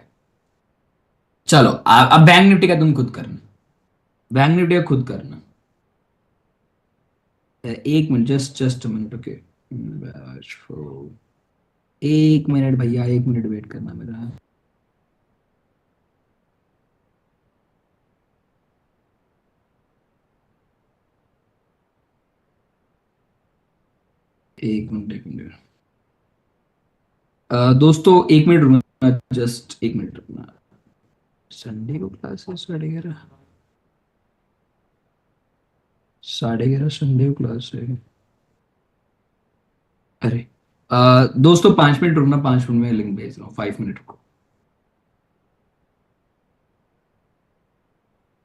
चलो अब बैंक निफ्टी का तुम खुद करना, बैंक निफ्टी का खुद करना। 1 minute, just minute, okay. 1 minute भैया, 1 मिनट वेट करना मेरा। एक मिनट, 1 मिनट। दोस्तों 1 मिनट रुकना, जस्ट 1 मिनट रुकना। संडे को क्लास है 11:30, 11:30 संडे को क्लास है। अरे दोस्तों 5 मिनट रुकना, 5 मिनट में लिंक भेज रहा हूँ, 5 मिनट रुको।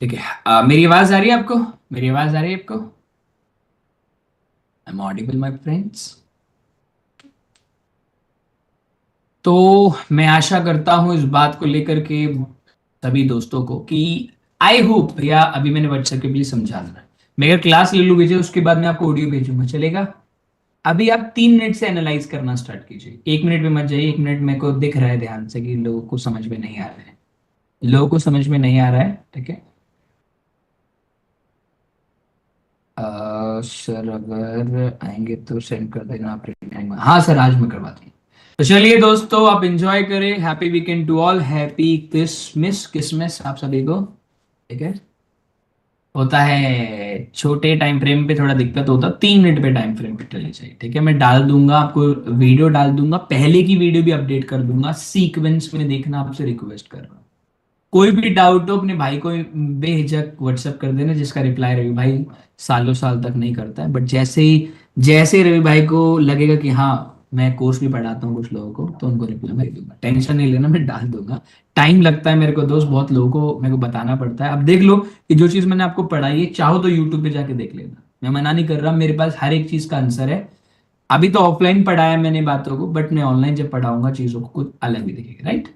ठीक है, मेरी आवाज आ रही है आपको? मेरी आवाज आ रही है आपको? I am audible my friends? तो मैं आशा करता हूं इस बात को लेकर के सभी दोस्तों को कि आई होप, भैया अभी मैंने व्हाट्सएप के लिए समझा देना, मैं अगर क्लास ले लूँ भेजे उसके बाद मैं आपको ऑडियो भेजूंगा, चलेगा? अभी आप 3 मिनट से एनालाइज करना स्टार्ट कीजिए, 1 मिनट में मत जाइए। 1 मिनट मेरे को दिख रहा है ध्यान से कि लोगों को समझ में नहीं आ रहा है, लोगों को समझ में नहीं आ रहा है। ठीक है, सर अगर आएंगे तो सेंड कर देना आप। हाँ सर, आज मैं करवाता हूँ। तो चलिए दोस्तों, आप एंजॉय करें, happy weekend to all, happy Christmas, Christmas आप सभी को। ठीक है, होता है छोटे टाइम फ्रेम पे थोड़ा दिक्कत होता, 3 मिनट पे टाइम फ्रेम पे चलनी चाहिए। ठीक है, मैं डाल दूंगा आपको, वीडियो डाल दूंगा, पहले की वीडियो भी अपडेट कर दूंगा, सीक्वेंस में देखना आपसे रिक्वेस्ट कर रहा हूँ। कोई भी डाउट हो अपने भाई को बेहिचक व्हाट्सएप कर देना, जिसका रिप्लाई रवि भाई सालों साल तक नहीं करता है, बट जैसे रवि भाई को लगेगा कि हाँ मैं कोर्स भी पढ़ाता हूँ कुछ लोगों को, तो उनको रिप्लाई मैं दे दूंगा, टेंशन नहीं लेना, मैं डाल दूंगा। टाइम लगता है मेरे को दोस्त, बहुत लोगों को मेरे को बताना पड़ता है। अब देख लो कि जो चीज मैंने आपको पढ़ाई है, चाहो तो यूट्यूब पे जाके देख लेना, मैं मना नहीं कर रहा, मेरे पास हर एक चीज का आंसर है। अभी तो ऑफलाइन पढ़ाया मैंने बातों को, बट मैं ऑनलाइन जब पढ़ाऊंगा चीजों को कुछ अलग ही दिखेगा, राइट?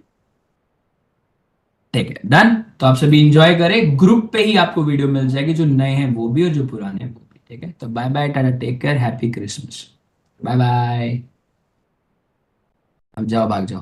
ठीक है, डन। तो आप सभी इंजॉय करें, ग्रुप पे ही आपको वीडियो मिल जाएगी, जो नए हैं वो भी और जो पुराने हैं वो भी। ठीक है, तो bye bye, tata, take care, happy Christmas, bye bye. अब जाओ, भाग जाओ।